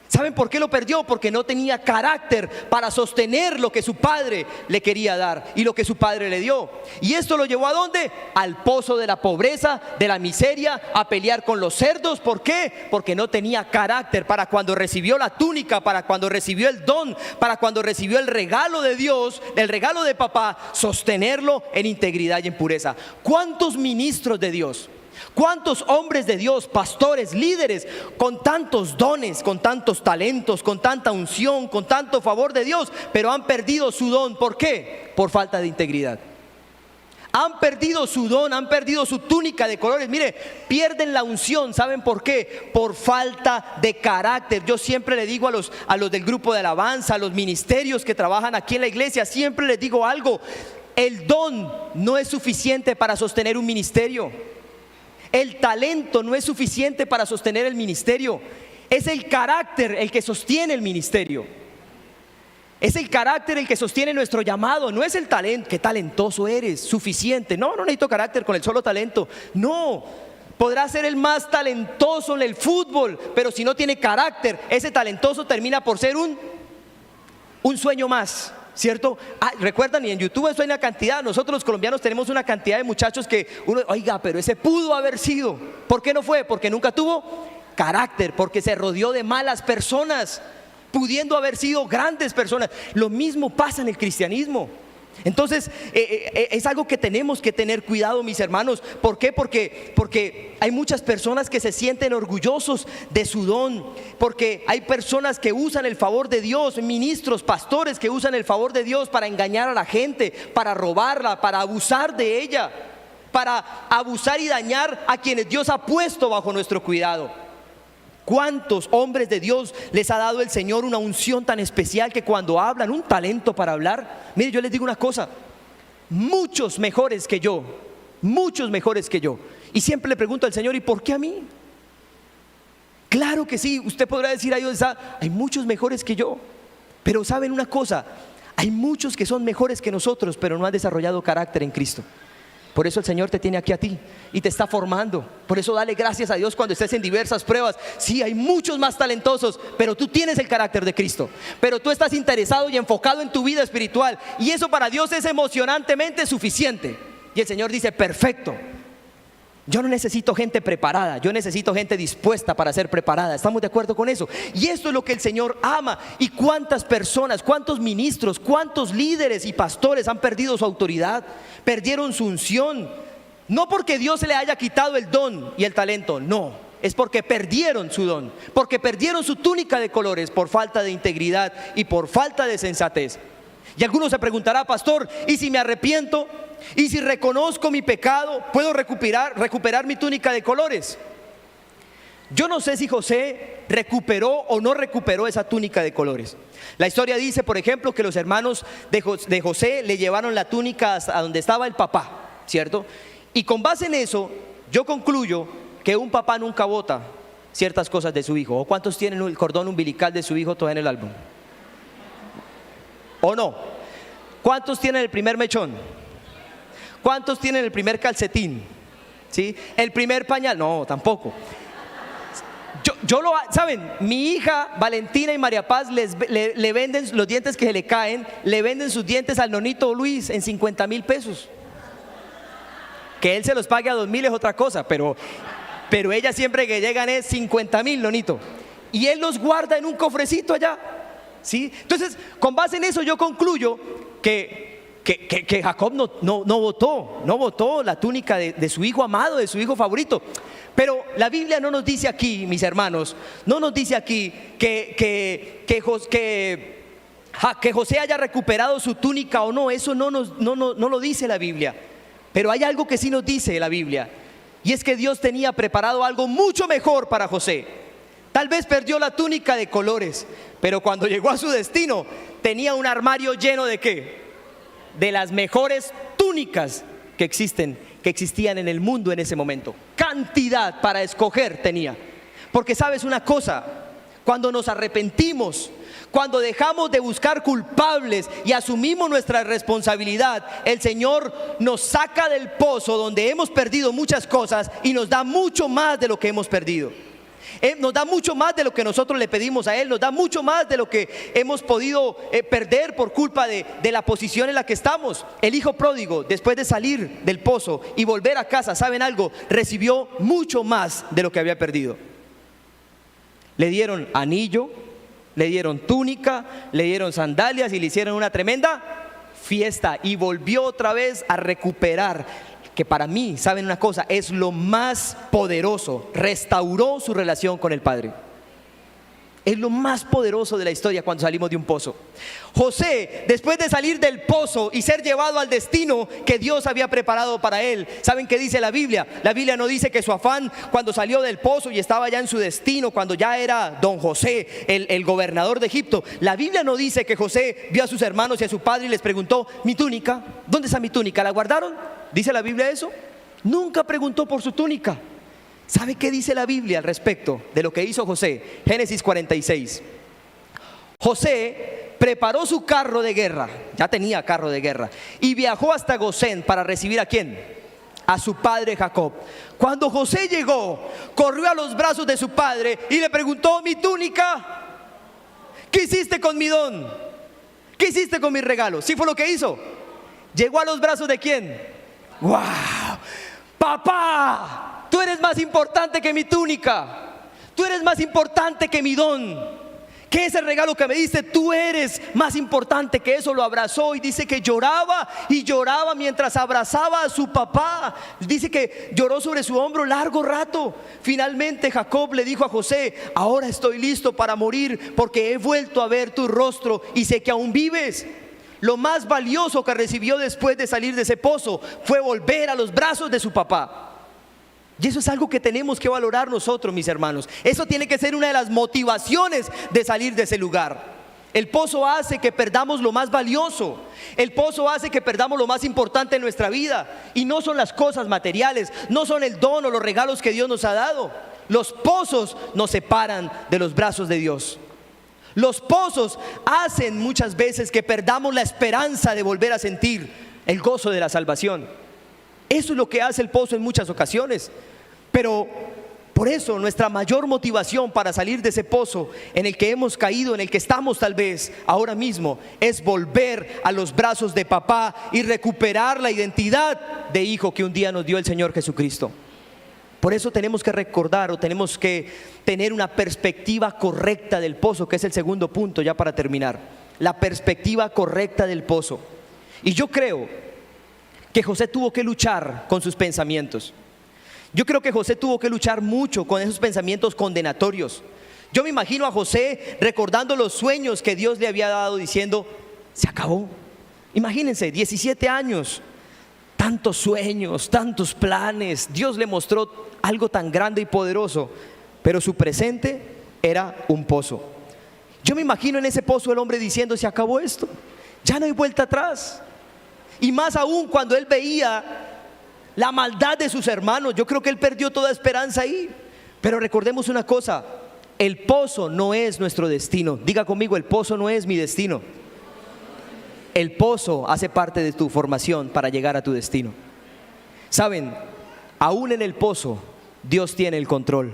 Speaker 1: ¿Saben por qué lo perdió? Porque no tenía carácter para sostener lo que su padre le quería dar y lo que su padre le dio. Y esto lo llevó ¿a dónde? Al pozo de la pobreza, de la miseria, a pelear con los cerdos. ¿Por qué? Porque no tenía carácter para cuando recibió la túnica, para cuando recibió el don, para cuando recibió el regalo de Dios, el regalo de papá, sostenerlo en integridad y en pureza. ¿Cuántos ministros de Dios? ¿Cuántos hombres de Dios, pastores, líderes, con tantos dones, con tantos talentos, con tanta unción, con tanto favor de Dios, pero han perdido su don? ¿Por qué? Por falta de integridad. Han perdido su don, han perdido su túnica de colores. Mire, pierden la unción. ¿Saben por qué? Por falta de carácter. Yo siempre le digo a los del grupo de alabanza, a los ministerios que trabajan aquí en la iglesia, siempre les digo algo: el don no es suficiente para sostener un ministerio. El talento no es suficiente para sostener el ministerio. Es el carácter el que sostiene el ministerio. Es el carácter el que sostiene nuestro llamado. No es el talento. Qué talentoso eres, suficiente. No necesito carácter con el solo talento. No, podrá ser el más talentoso en el fútbol, pero si no tiene carácter, ese talentoso termina por ser un sueño más, ¿cierto? Recuerdan, y en YouTube eso hay una cantidad. Nosotros los colombianos tenemos una cantidad de muchachos que uno, oiga, pero ese pudo haber sido. ¿Por qué no fue? Porque nunca tuvo carácter, porque se rodeó de malas personas, pudiendo haber sido grandes personas. Lo mismo pasa en el cristianismo. Entonces es algo que tenemos que tener cuidado, mis hermanos. ¿Por qué? Porque hay muchas personas que se sienten orgullosos de su don, porque hay personas que usan el favor de Dios, ministros, pastores que usan el favor de Dios para engañar a la gente, para robarla, para abusar de ella, para abusar y dañar a quienes Dios ha puesto bajo nuestro cuidado. ¿Cuántos hombres de Dios les ha dado el Señor una unción tan especial que cuando hablan, un talento para hablar? Mire, yo les digo una cosa: muchos mejores que yo, muchos mejores que yo. Y siempre le pregunto al Señor: ¿y por qué a mí? Claro que sí, usted podrá decir: hay muchos mejores que yo. Pero ¿saben una cosa? Hay muchos que son mejores que nosotros, pero no han desarrollado carácter en Cristo. Por eso el Señor te tiene aquí a ti y te está formando. Por eso dale gracias a Dios cuando estés en diversas pruebas. Sí, hay muchos más talentosos, pero tú tienes el carácter de Cristo. Pero tú estás interesado y enfocado en tu vida espiritual, y eso para Dios es emocionantemente suficiente. Y el Señor dice: perfecto. Yo no necesito gente preparada, yo necesito gente dispuesta para ser preparada. ¿Estamos de acuerdo con eso? Y esto es lo que el Señor ama. ¿Y cuántas personas, cuántos ministros, cuántos líderes y pastores han perdido su autoridad? Perdieron su unción. No porque Dios se le haya quitado el don y el talento, no. es porque perdieron su don, porque perdieron su túnica de colores por falta de integridad y por falta de sensatez. Y algunos se preguntará: pastor, ¿y si me arrepiento? ¿Y si reconozco mi pecado? ¿Puedo recuperar mi túnica de colores? Yo no sé si José recuperó o no recuperó esa túnica de colores. La historia dice, por ejemplo, que los hermanos de José le llevaron la túnica hasta donde estaba el papá, ¿cierto? Y con base en eso, yo concluyo que un papá nunca bota ciertas cosas de su hijo. ¿O cuántos tienen el cordón umbilical de su hijo todavía en el álbum? ¿O no? ¿Cuántos tienen el primer mechón? ¿Cuántos tienen el primer calcetín? ¿Sí? ¿El primer pañal? No, tampoco. ¿Saben? Mi hija Valentina y María Paz le venden los dientes que se le caen, le venden sus dientes al nonito Luis en 50,000 pesos. Que él se los pague a 2,000 es otra cosa, pero ella siempre que llegan es 50,000, nonito. Y él los guarda en un cofrecito allá, ¿sí? Entonces, con base en eso yo concluyo que Jacob no botó la túnica de su hijo amado, de su hijo favorito. Pero la Biblia no nos dice aquí, mis hermanos, no nos dice aquí que José haya recuperado su túnica o no. Eso no lo dice la Biblia. Pero hay algo que sí nos dice la Biblia, y es que Dios tenía preparado algo mucho mejor para José. Tal vez perdió la túnica de colores, pero cuando llegó a su destino tenía un armario lleno ¿de qué? De las mejores túnicas que existían en el mundo en ese momento. Cantidad para escoger tenía. Porque sabes una cosa, cuando nos arrepentimos, cuando dejamos de buscar culpables y asumimos nuestra responsabilidad, el Señor nos saca del pozo donde hemos perdido muchas cosas y nos da mucho más de lo que hemos perdido. Nos da mucho más de lo que nosotros le pedimos a Él, nos da mucho más de lo que hemos podido perder por culpa de la posición en la que estamos. El hijo pródigo, después de salir del pozo y volver a casa, ¿saben algo? Recibió mucho más de lo que había perdido. Le dieron anillo, le dieron túnica, le dieron sandalias y le hicieron una tremenda fiesta, y volvió otra vez a recuperar, que para mí, ¿saben una cosa? Es lo más poderoso. Restauró su relación con el Padre. Es lo más poderoso de la historia cuando salimos de un pozo. José, después de salir del pozo y ser llevado al destino que Dios había preparado para él, ¿saben qué dice la Biblia? La Biblia no dice que su afán cuando salió del pozo y estaba ya en su destino, cuando ya era don José, el gobernador de Egipto. La Biblia no dice que José vio a sus hermanos y a su padre y les preguntó: ¿mi túnica? ¿Dónde está mi túnica? ¿La guardaron? ¿Dice la Biblia eso? Nunca preguntó por su túnica. ¿Sabe qué dice la Biblia al respecto de lo que hizo José? Génesis 46. José preparó su carro de guerra, ya tenía carro de guerra, y viajó hasta Gosén para recibir ¿a quién? A su padre Jacob. Cuando José llegó, corrió a los brazos de su padre y le preguntó: ¿mi túnica? ¿Qué hiciste con mi don? ¿Qué hiciste con mi regalo? ¿Sí fue lo que hizo? Llegó a los brazos de ¿quién? ¡Wow! ¡Papá! Tú eres más importante que mi túnica. Tú eres más importante que mi don. ¿Qué es el regalo que me diste? Tú eres más importante que eso. Lo abrazó y dice que lloraba y lloraba mientras abrazaba a su papá. Dice que lloró sobre su hombro largo rato. Finalmente Jacob le dijo a José: ahora estoy listo para morir, porque he vuelto a ver tu rostro y sé que aún vives. Lo más valioso que recibió después de salir de ese pozo fue volver a los brazos de su papá. Y eso es algo que tenemos que valorar nosotros, mis hermanos. Eso tiene que ser una de las motivaciones de salir de ese lugar. El pozo hace que perdamos lo más valioso. El pozo hace que perdamos lo más importante en nuestra vida. Y no son las cosas materiales, no son el don o los regalos que Dios nos ha dado. Los pozos nos separan de los brazos de Dios. Los pozos hacen muchas veces que perdamos la esperanza de volver a sentir el gozo de la salvación. Eso es lo que hace el pozo en muchas ocasiones. Pero por eso nuestra mayor motivación para salir de ese pozo en el que hemos caído, en el que estamos tal vez ahora mismo, es volver a los brazos de papá y recuperar la identidad de hijo que un día nos dio el Señor Jesucristo. Por eso tenemos que recordar, o tenemos que tener una perspectiva correcta del pozo, que es el segundo punto ya para terminar. La perspectiva correcta del pozo. Y yo creo que José tuvo que luchar con sus pensamientos. Yo creo que José tuvo que luchar mucho con esos pensamientos condenatorios. Yo me imagino a José recordando los sueños que Dios le había dado, diciendo: se acabó. Imagínense, 17 años, tantos sueños, tantos planes. Dios le mostró algo tan grande y poderoso, pero su presente era un pozo. Yo me imagino en ese pozo el hombre diciendo: se acabó esto, ya no hay vuelta atrás. Y más aún cuando él veía la maldad de sus hermanos, yo creo que él perdió toda esperanza ahí. Pero recordemos una cosa: el pozo no es nuestro destino. Diga conmigo: el pozo no es mi destino. El pozo hace parte de tu formación para llegar a tu destino. Saben, aún en el pozo Dios tiene el control.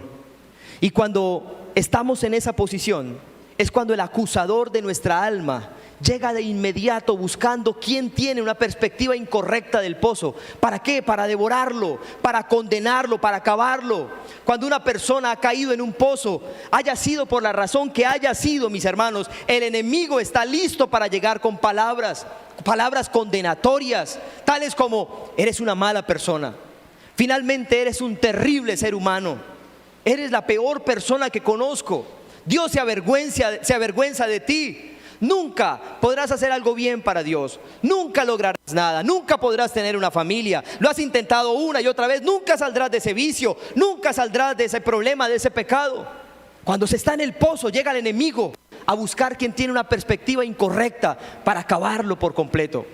Speaker 1: Y cuando estamos en esa posición, es cuando el acusador de nuestra alma llega de inmediato buscando quién tiene una perspectiva incorrecta del pozo. ¿Para qué? Para devorarlo, para condenarlo, para acabarlo. Cuando una persona ha caído en un pozo, haya sido por la razón que haya sido, mis hermanos, el enemigo está listo para llegar con palabras condenatorias, tales como: eres una mala persona, finalmente eres un terrible ser humano, eres la peor persona que conozco, Dios se avergüenza de ti. Nunca podrás hacer algo bien para Dios, nunca lograrás nada, nunca podrás tener una familia, lo has intentado una y otra vez, nunca saldrás de ese vicio, nunca saldrás de ese problema, de ese pecado. Cuando se está en el pozo, llega el enemigo a buscar quien tiene una perspectiva incorrecta para acabarlo por completo.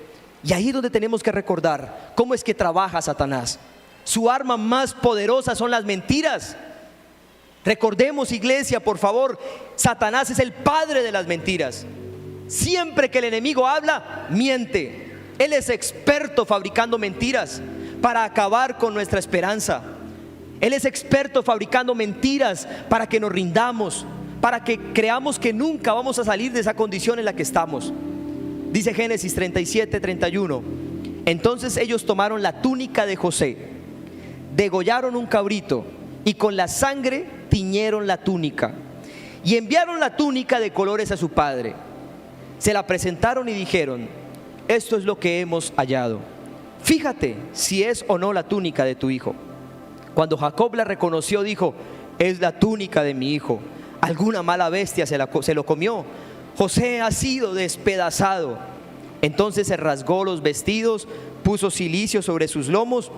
Speaker 1: Y ahí es donde tenemos que recordar cómo es que trabaja Satanás. Su arma más poderosa son las mentiras. Recordemos, iglesia, por favor, Satanás es el padre de las mentiras. Siempre que el enemigo habla, miente. Él es experto fabricando mentiras para acabar con nuestra esperanza. Él es experto fabricando mentiras para que nos rindamos, para que creamos que nunca vamos a salir de esa condición en la que estamos. Dice Génesis 37:31: entonces ellos tomaron la túnica de José, degollaron un cabrito y con la sangre tiñeron la túnica y enviaron la túnica de colores a su padre. Se la presentaron y dijeron: esto es lo que hemos hallado, fíjate si es o no la túnica de tu hijo. Cuando Jacob la reconoció, dijo: es la túnica de mi hijo, alguna mala bestia se lo comió, José ha sido despedazado. Entonces se rasgó los vestidos, puso cilicio sobre sus lomos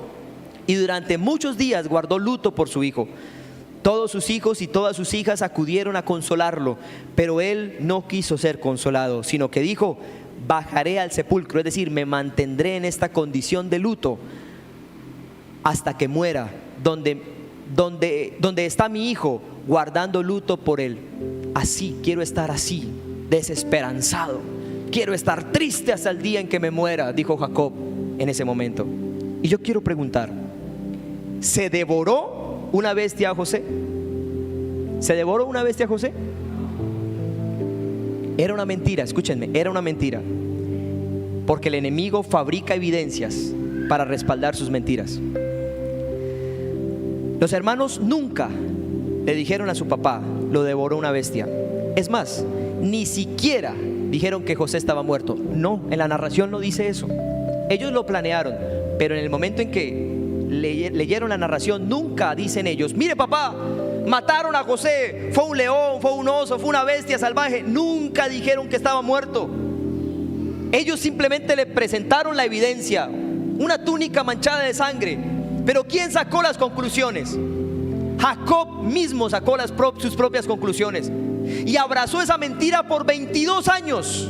Speaker 1: y durante muchos días guardó luto por su hijo. Todos sus hijos y todas sus hijas acudieron a consolarlo, pero él no quiso ser consolado, sino que dijo: bajaré al sepulcro, es decir, me mantendré en esta condición de luto hasta que muera, donde está mi hijo, guardando luto por él. Así quiero estar, así, desesperanzado, quiero estar triste hasta el día en que me muera, dijo Jacob en ese momento. Y yo quiero preguntar: ¿se devoró una bestia a José? ¿Se devoró una bestia a José? Era una mentira, escúchenme, era una mentira. Porque el enemigo fabrica evidencias para respaldar sus mentiras. Los hermanos nunca le dijeron a su papá: lo devoró una bestia. Es más, ni siquiera dijeron que José estaba muerto. No, en la narración no dice eso. Ellos lo planearon, pero en el momento en que leyeron la narración, nunca dicen ellos: mire papá, mataron a José, fue un león, fue un oso, fue una bestia salvaje. Nunca dijeron que estaba muerto. Ellos simplemente le presentaron la evidencia, una túnica manchada de sangre. Pero ¿quién sacó las conclusiones? Jacob mismo sacó sus propias conclusiones y abrazó esa mentira por 22 años.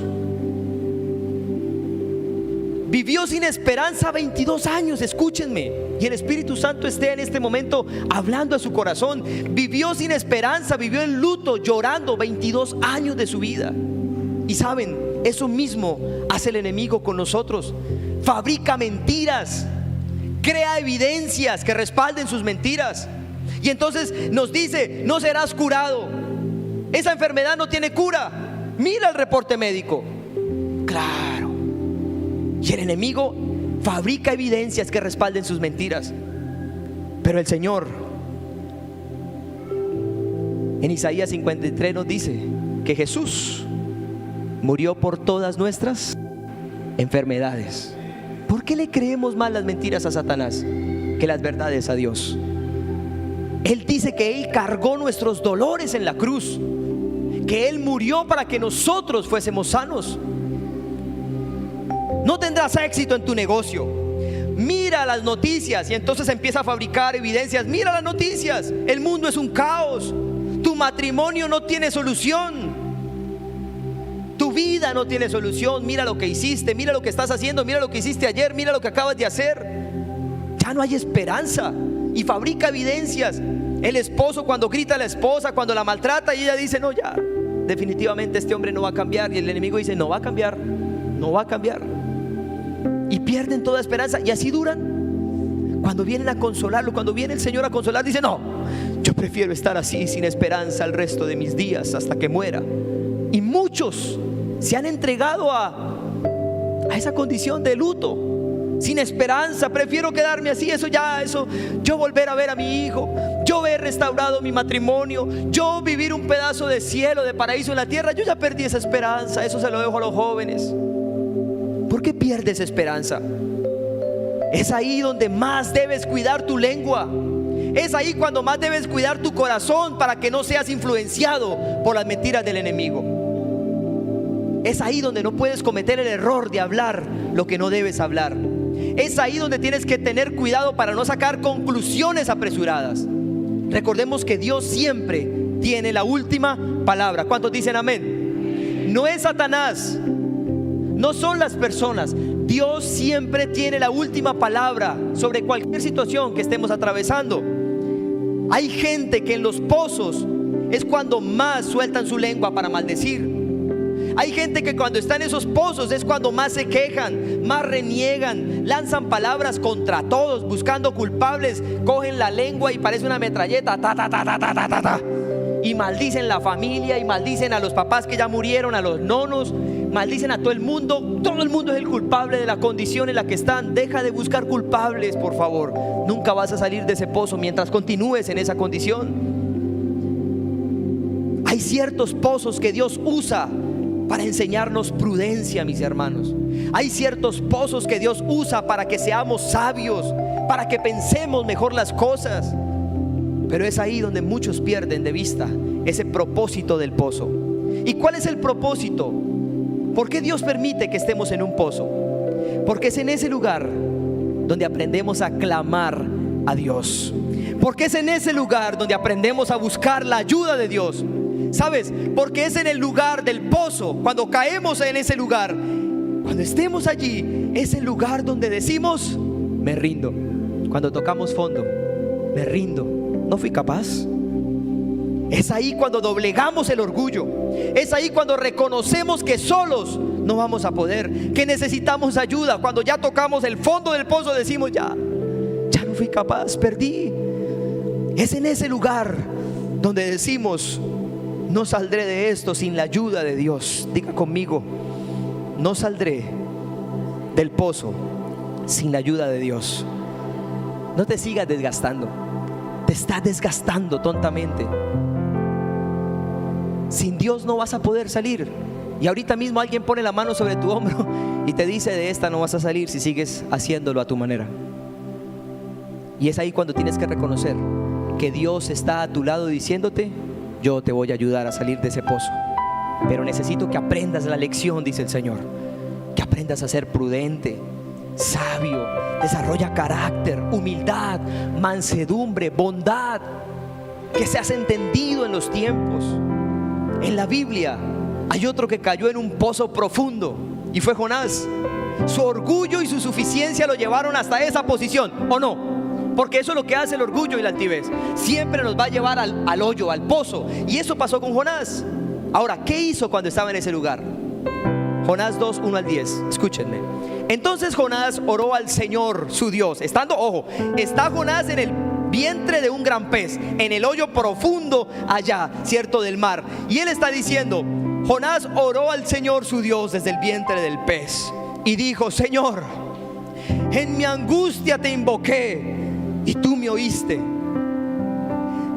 Speaker 1: Vivió sin esperanza 22 años, escúchenme, y el Espíritu Santo esté en este momento hablando a su corazón. Vivió sin esperanza, vivió en luto, llorando 22 años de su vida. Y saben, eso mismo hace el enemigo con nosotros. Fabrica mentiras, crea evidencias que respalden sus mentiras. Y entonces nos dice: no serás curado, esa enfermedad no tiene cura, mira el reporte médico. Claro. Y el enemigo fabrica evidencias que respalden sus mentiras. Pero el Señor en Isaías 53 nos dice que Jesús murió por todas nuestras enfermedades. ¿Por qué le creemos más las mentiras a Satanás que las verdades a Dios? Él dice que Él cargó nuestros dolores en la cruz, que Él murió para que nosotros fuésemos sanos. No tendrás éxito en tu negocio. Mira las noticias y entonces empieza a fabricar evidencias. Mira las noticias, el mundo es un caos. Tu matrimonio no tiene solución. Tu vida no tiene solución. Mira lo que hiciste, mira lo que estás haciendo, mira lo que hiciste ayer, mira lo que acabas de hacer. Ya no hay esperanza. Y fabrica evidencias. El esposo cuando grita a la esposa, cuando la maltrata, y ella dice: no, ya, definitivamente este hombre no va a cambiar. Y el enemigo dice: no va a cambiar, no va a cambiar. Y pierden toda esperanza, y así duran. Cuando vienen a consolarlo, cuando viene el Señor a consolar, dice: no, yo prefiero estar así sin esperanza el resto de mis días hasta que muera. Y muchos se han entregado a esa condición de luto, sin esperanza. Prefiero quedarme así, eso, yo volver a ver a mi hijo, yo ver restaurado mi matrimonio, yo vivir un pedazo de cielo, de paraíso en la tierra. Yo ya perdí esa esperanza. Eso se lo dejo a los jóvenes. ¿Por qué pierdes esperanza? Es ahí donde más debes cuidar tu lengua. Es ahí cuando más debes cuidar tu corazón, para que no seas influenciado por las mentiras del enemigo. Es ahí donde no puedes cometer el error de hablar lo que no debes hablar. Es ahí donde tienes que tener cuidado para no sacar conclusiones apresuradas. Recordemos que Dios siempre tiene la última palabra. ¿Cuántos dicen amén? No es Satanás, no son las personas. Dios siempre tiene la última palabra sobre cualquier situación que estemos atravesando. Hay gente que en los pozos es cuando más sueltan su lengua para maldecir. Hay gente que cuando está en esos pozos es cuando más se quejan, más reniegan, lanzan palabras contra todos, buscando culpables. Cogen la lengua y parece una metralleta, y maldicen la familia, y maldicen a los papás que ya murieron, a los nonos, maldicen a todo el mundo. Todo el mundo es el culpable de la condición en la que están. Deja de buscar culpables, por favor. Nunca vas a salir de ese pozo mientras continúes en esa condición. Hay ciertos pozos que Dios usa para enseñarnos prudencia, mis hermanos. Hay ciertos pozos que Dios usa para que seamos sabios, para que pensemos mejor las cosas. Pero es ahí donde muchos pierden de vista ese propósito del pozo. ¿Y cuál es el propósito? ¿Por qué Dios permite que estemos en un pozo? Porque es en ese lugar donde aprendemos a clamar a Dios. Porque es en ese lugar donde aprendemos a buscar la ayuda de Dios. ¿Sabes? Porque es en el lugar del pozo, cuando caemos en ese lugar, cuando estemos allí, es el lugar donde decimos: me rindo. Cuando tocamos fondo, me rindo, no fui capaz. Es ahí cuando doblegamos el orgullo. Es ahí cuando reconocemos que solos no vamos a poder, que necesitamos ayuda. Cuando ya tocamos el fondo del pozo, decimos: ya no fui capaz, perdí. Es en ese lugar donde decimos: no saldré de esto sin la ayuda de Dios. Diga conmigo: no saldré del pozo sin la ayuda de Dios. No te sigas desgastando. Te estás desgastando tontamente. Sin Dios no vas a poder salir. Y ahorita mismo alguien pone la mano sobre tu hombro y te dice: de esta no vas a salir si sigues haciéndolo a tu manera. Y es ahí cuando tienes que reconocer que Dios está a tu lado diciéndote: yo te voy a ayudar a salir de ese pozo, pero necesito que aprendas la lección, dice el Señor. Que aprendas a ser prudente, sabio, desarrolla carácter, humildad, mansedumbre, bondad. Que seas entendido en los tiempos. En la Biblia hay otro que cayó en un pozo profundo, y fue Jonás. Su orgullo y su suficiencia lo llevaron hasta esa posición, ¿o no? Porque eso es lo que hace el orgullo y la altivez. Siempre nos va a llevar al hoyo, al pozo. Y eso pasó con Jonás. Ahora, ¿qué hizo cuando estaba en ese lugar? Jonás 2, 1 al 10. Escúchenme. Entonces Jonás oró al Señor su Dios. Está Jonás en el vientre de un gran pez, en el hoyo profundo allá, cierto, del mar. Y él está diciendo: Jonás oró al Señor su Dios desde el vientre del pez y dijo: Señor, en mi angustia te invoqué y tú me oíste.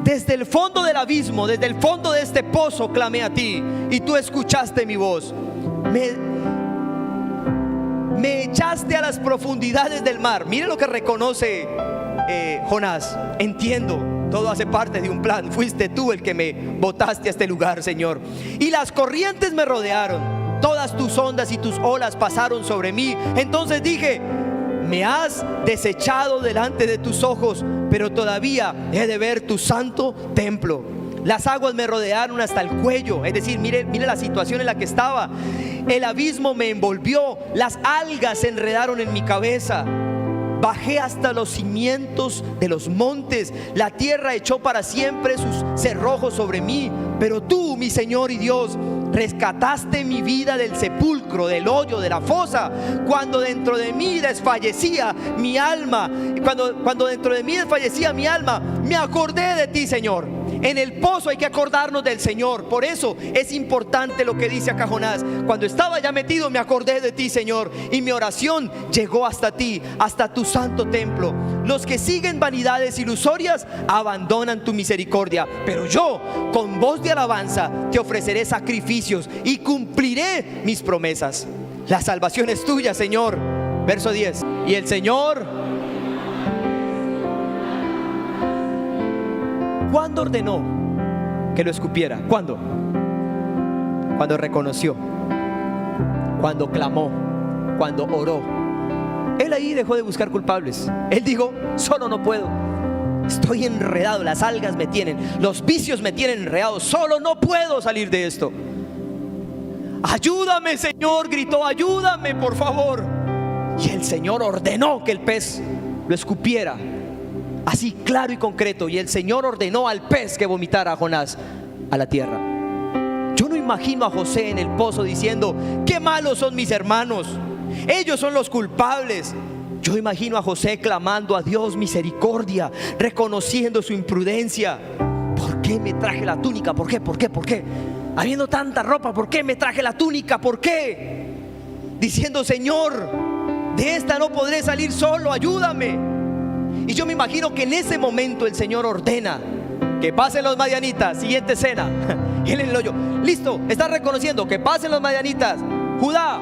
Speaker 1: Desde el fondo del abismo, desde el fondo de este pozo clamé a ti y tú escuchaste mi voz. Me echaste a las profundidades del mar. Mire lo que reconoce Jonás: entiendo, Todo hace parte de un plan. Fuiste tú el que me botaste a este lugar, Señor. Y las corrientes me rodearon. Todas tus ondas y tus olas pasaron sobre mí. Entonces dije: me has desechado delante de tus ojos, pero todavía he de ver tu santo templo. Las aguas me rodearon hasta el cuello. Es decir, mire la situación en la que estaba. El abismo me envolvió. Las algas se enredaron en mi cabeza. Bajé hasta los cimientos de los montes. La tierra echó para siempre sus cerrojos sobre mí. Pero tú, mi Señor y Dios, rescataste mi vida del sepulcro, del hoyo, de la fosa. Cuando dentro de mí desfallecía mi alma, cuando dentro de mí desfallecía mi alma, me acordé de ti, Señor. En el pozo hay que acordarnos del Señor. Por eso es importante lo que dice acá Jonás: cuando estaba ya metido, me acordé de ti, Señor, y mi oración llegó hasta ti, hasta tu santo templo. Los que siguen vanidades ilusorias abandonan tu misericordia, pero yo, con voz de alabanza, te ofreceré sacrificios y cumpliré mis promesas. La salvación es tuya, Señor. Verso 10. Y el Señor, ¿cuándo ordenó que lo escupiera? ¿Cuándo? Cuando reconoció, cuando clamó, cuando oró. Él ahí dejó de buscar culpables. Él dijo: solo no puedo, estoy enredado, las algas me tienen, los vicios me tienen enredado, solo no puedo salir de esto. Ayúdame, Señor, gritó: ayúdame, por favor. Y el Señor ordenó que el pez lo escupiera, así claro y concreto. Y el Señor ordenó al pez que vomitara a Jonás a la tierra. Yo no imagino a José en el pozo diciendo: qué malos son mis hermanos, ellos son los culpables. Yo imagino a José clamando a Dios misericordia, reconociendo su imprudencia. ¿Por qué me traje la túnica? ¿Por qué? ¿Por qué? ¿Por qué? Habiendo tanta ropa, ¿por qué me traje la túnica? ¿Por qué? Diciendo: Señor, de esta no podré salir solo, ayúdame. Y yo me imagino que en ese momento el Señor ordena que pasen los madianitas. Siguiente escena, él en el hoyo. Listo, está reconociendo que pasen los madianitas. Judá,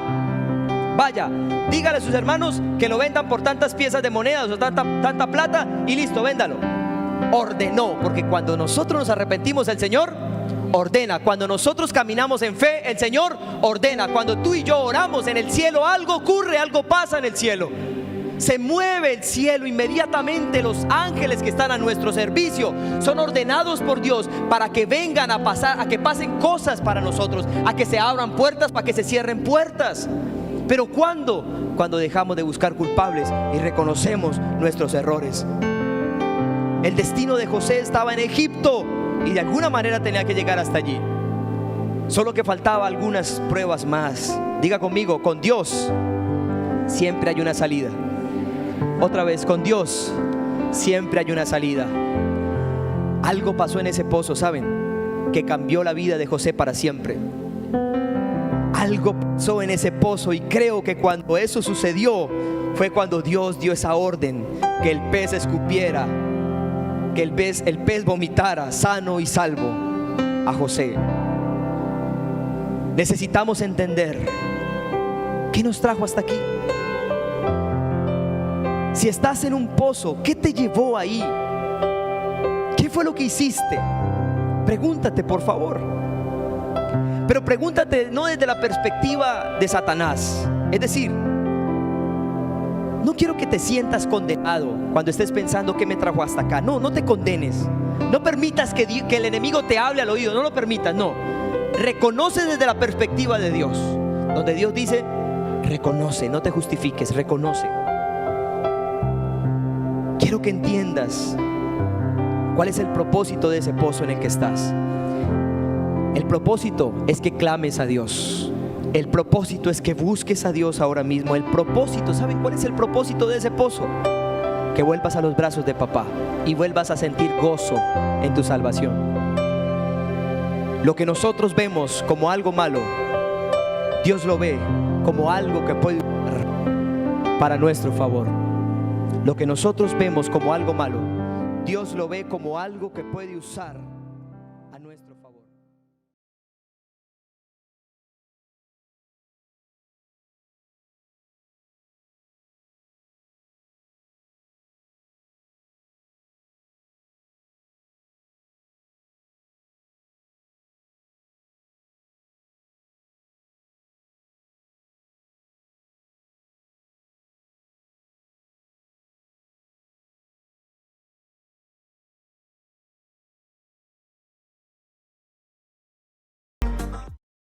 Speaker 1: vaya, dígale a sus hermanos que lo vendan por tantas piezas de monedas o tanta plata, y listo, véndalo. Ordenó, porque cuando nosotros nos arrepentimos, el Señor ordena. Cuando nosotros caminamos en fe, el Señor ordena. Cuando tú y yo oramos, en el cielo algo ocurre, algo pasa en el cielo. Se mueve el cielo inmediatamente. Los ángeles que están a nuestro servicio son ordenados por Dios para que vengan a pasar, a que pasen cosas para nosotros, a que se abran puertas, para que se cierren puertas. Pero ¿cuándo? Cuando dejamos de buscar culpables y reconocemos nuestros errores. El destino de José estaba en Egipto y de alguna manera tenía que llegar hasta allí. Solo que faltaba algunas pruebas más. Diga conmigo: con Dios siempre hay una salida. Otra vez, con Dios siempre hay una salida. Algo pasó en ese pozo, ¿saben? Que cambió la vida de José para siempre. Algo pasó en ese pozo, y creo que cuando eso sucedió fue cuando Dios dio esa orden, que el pez escupiera, que el pez vomitara sano y salvo a José. Necesitamos entender qué nos trajo hasta aquí. Si estás en un pozo, ¿qué te llevó ahí? ¿Qué fue lo que hiciste? Pregúntate, por favor. Pero pregúntate no desde la perspectiva de Satanás. Es decir, no quiero que te sientas condenado cuando estés pensando: ¿qué me trajo hasta acá? No, no te condenes. No permitas que el enemigo te hable al oído. No lo permitas, no. Reconoce desde la perspectiva de Dios, donde Dios dice: reconoce, no te justifiques, reconoce. Quiero que entiendas cuál es el propósito de ese pozo en el que estás. El propósito es que clames a Dios. El propósito es que busques a Dios ahora mismo. El propósito, ¿saben cuál es el propósito de ese pozo? Que vuelvas a los brazos de papá y vuelvas a sentir gozo en tu salvación. Lo que nosotros vemos como algo malo, Dios lo ve como algo que puede usar para nuestro favor. Lo que nosotros vemos como algo malo, Dios lo ve como algo que puede usar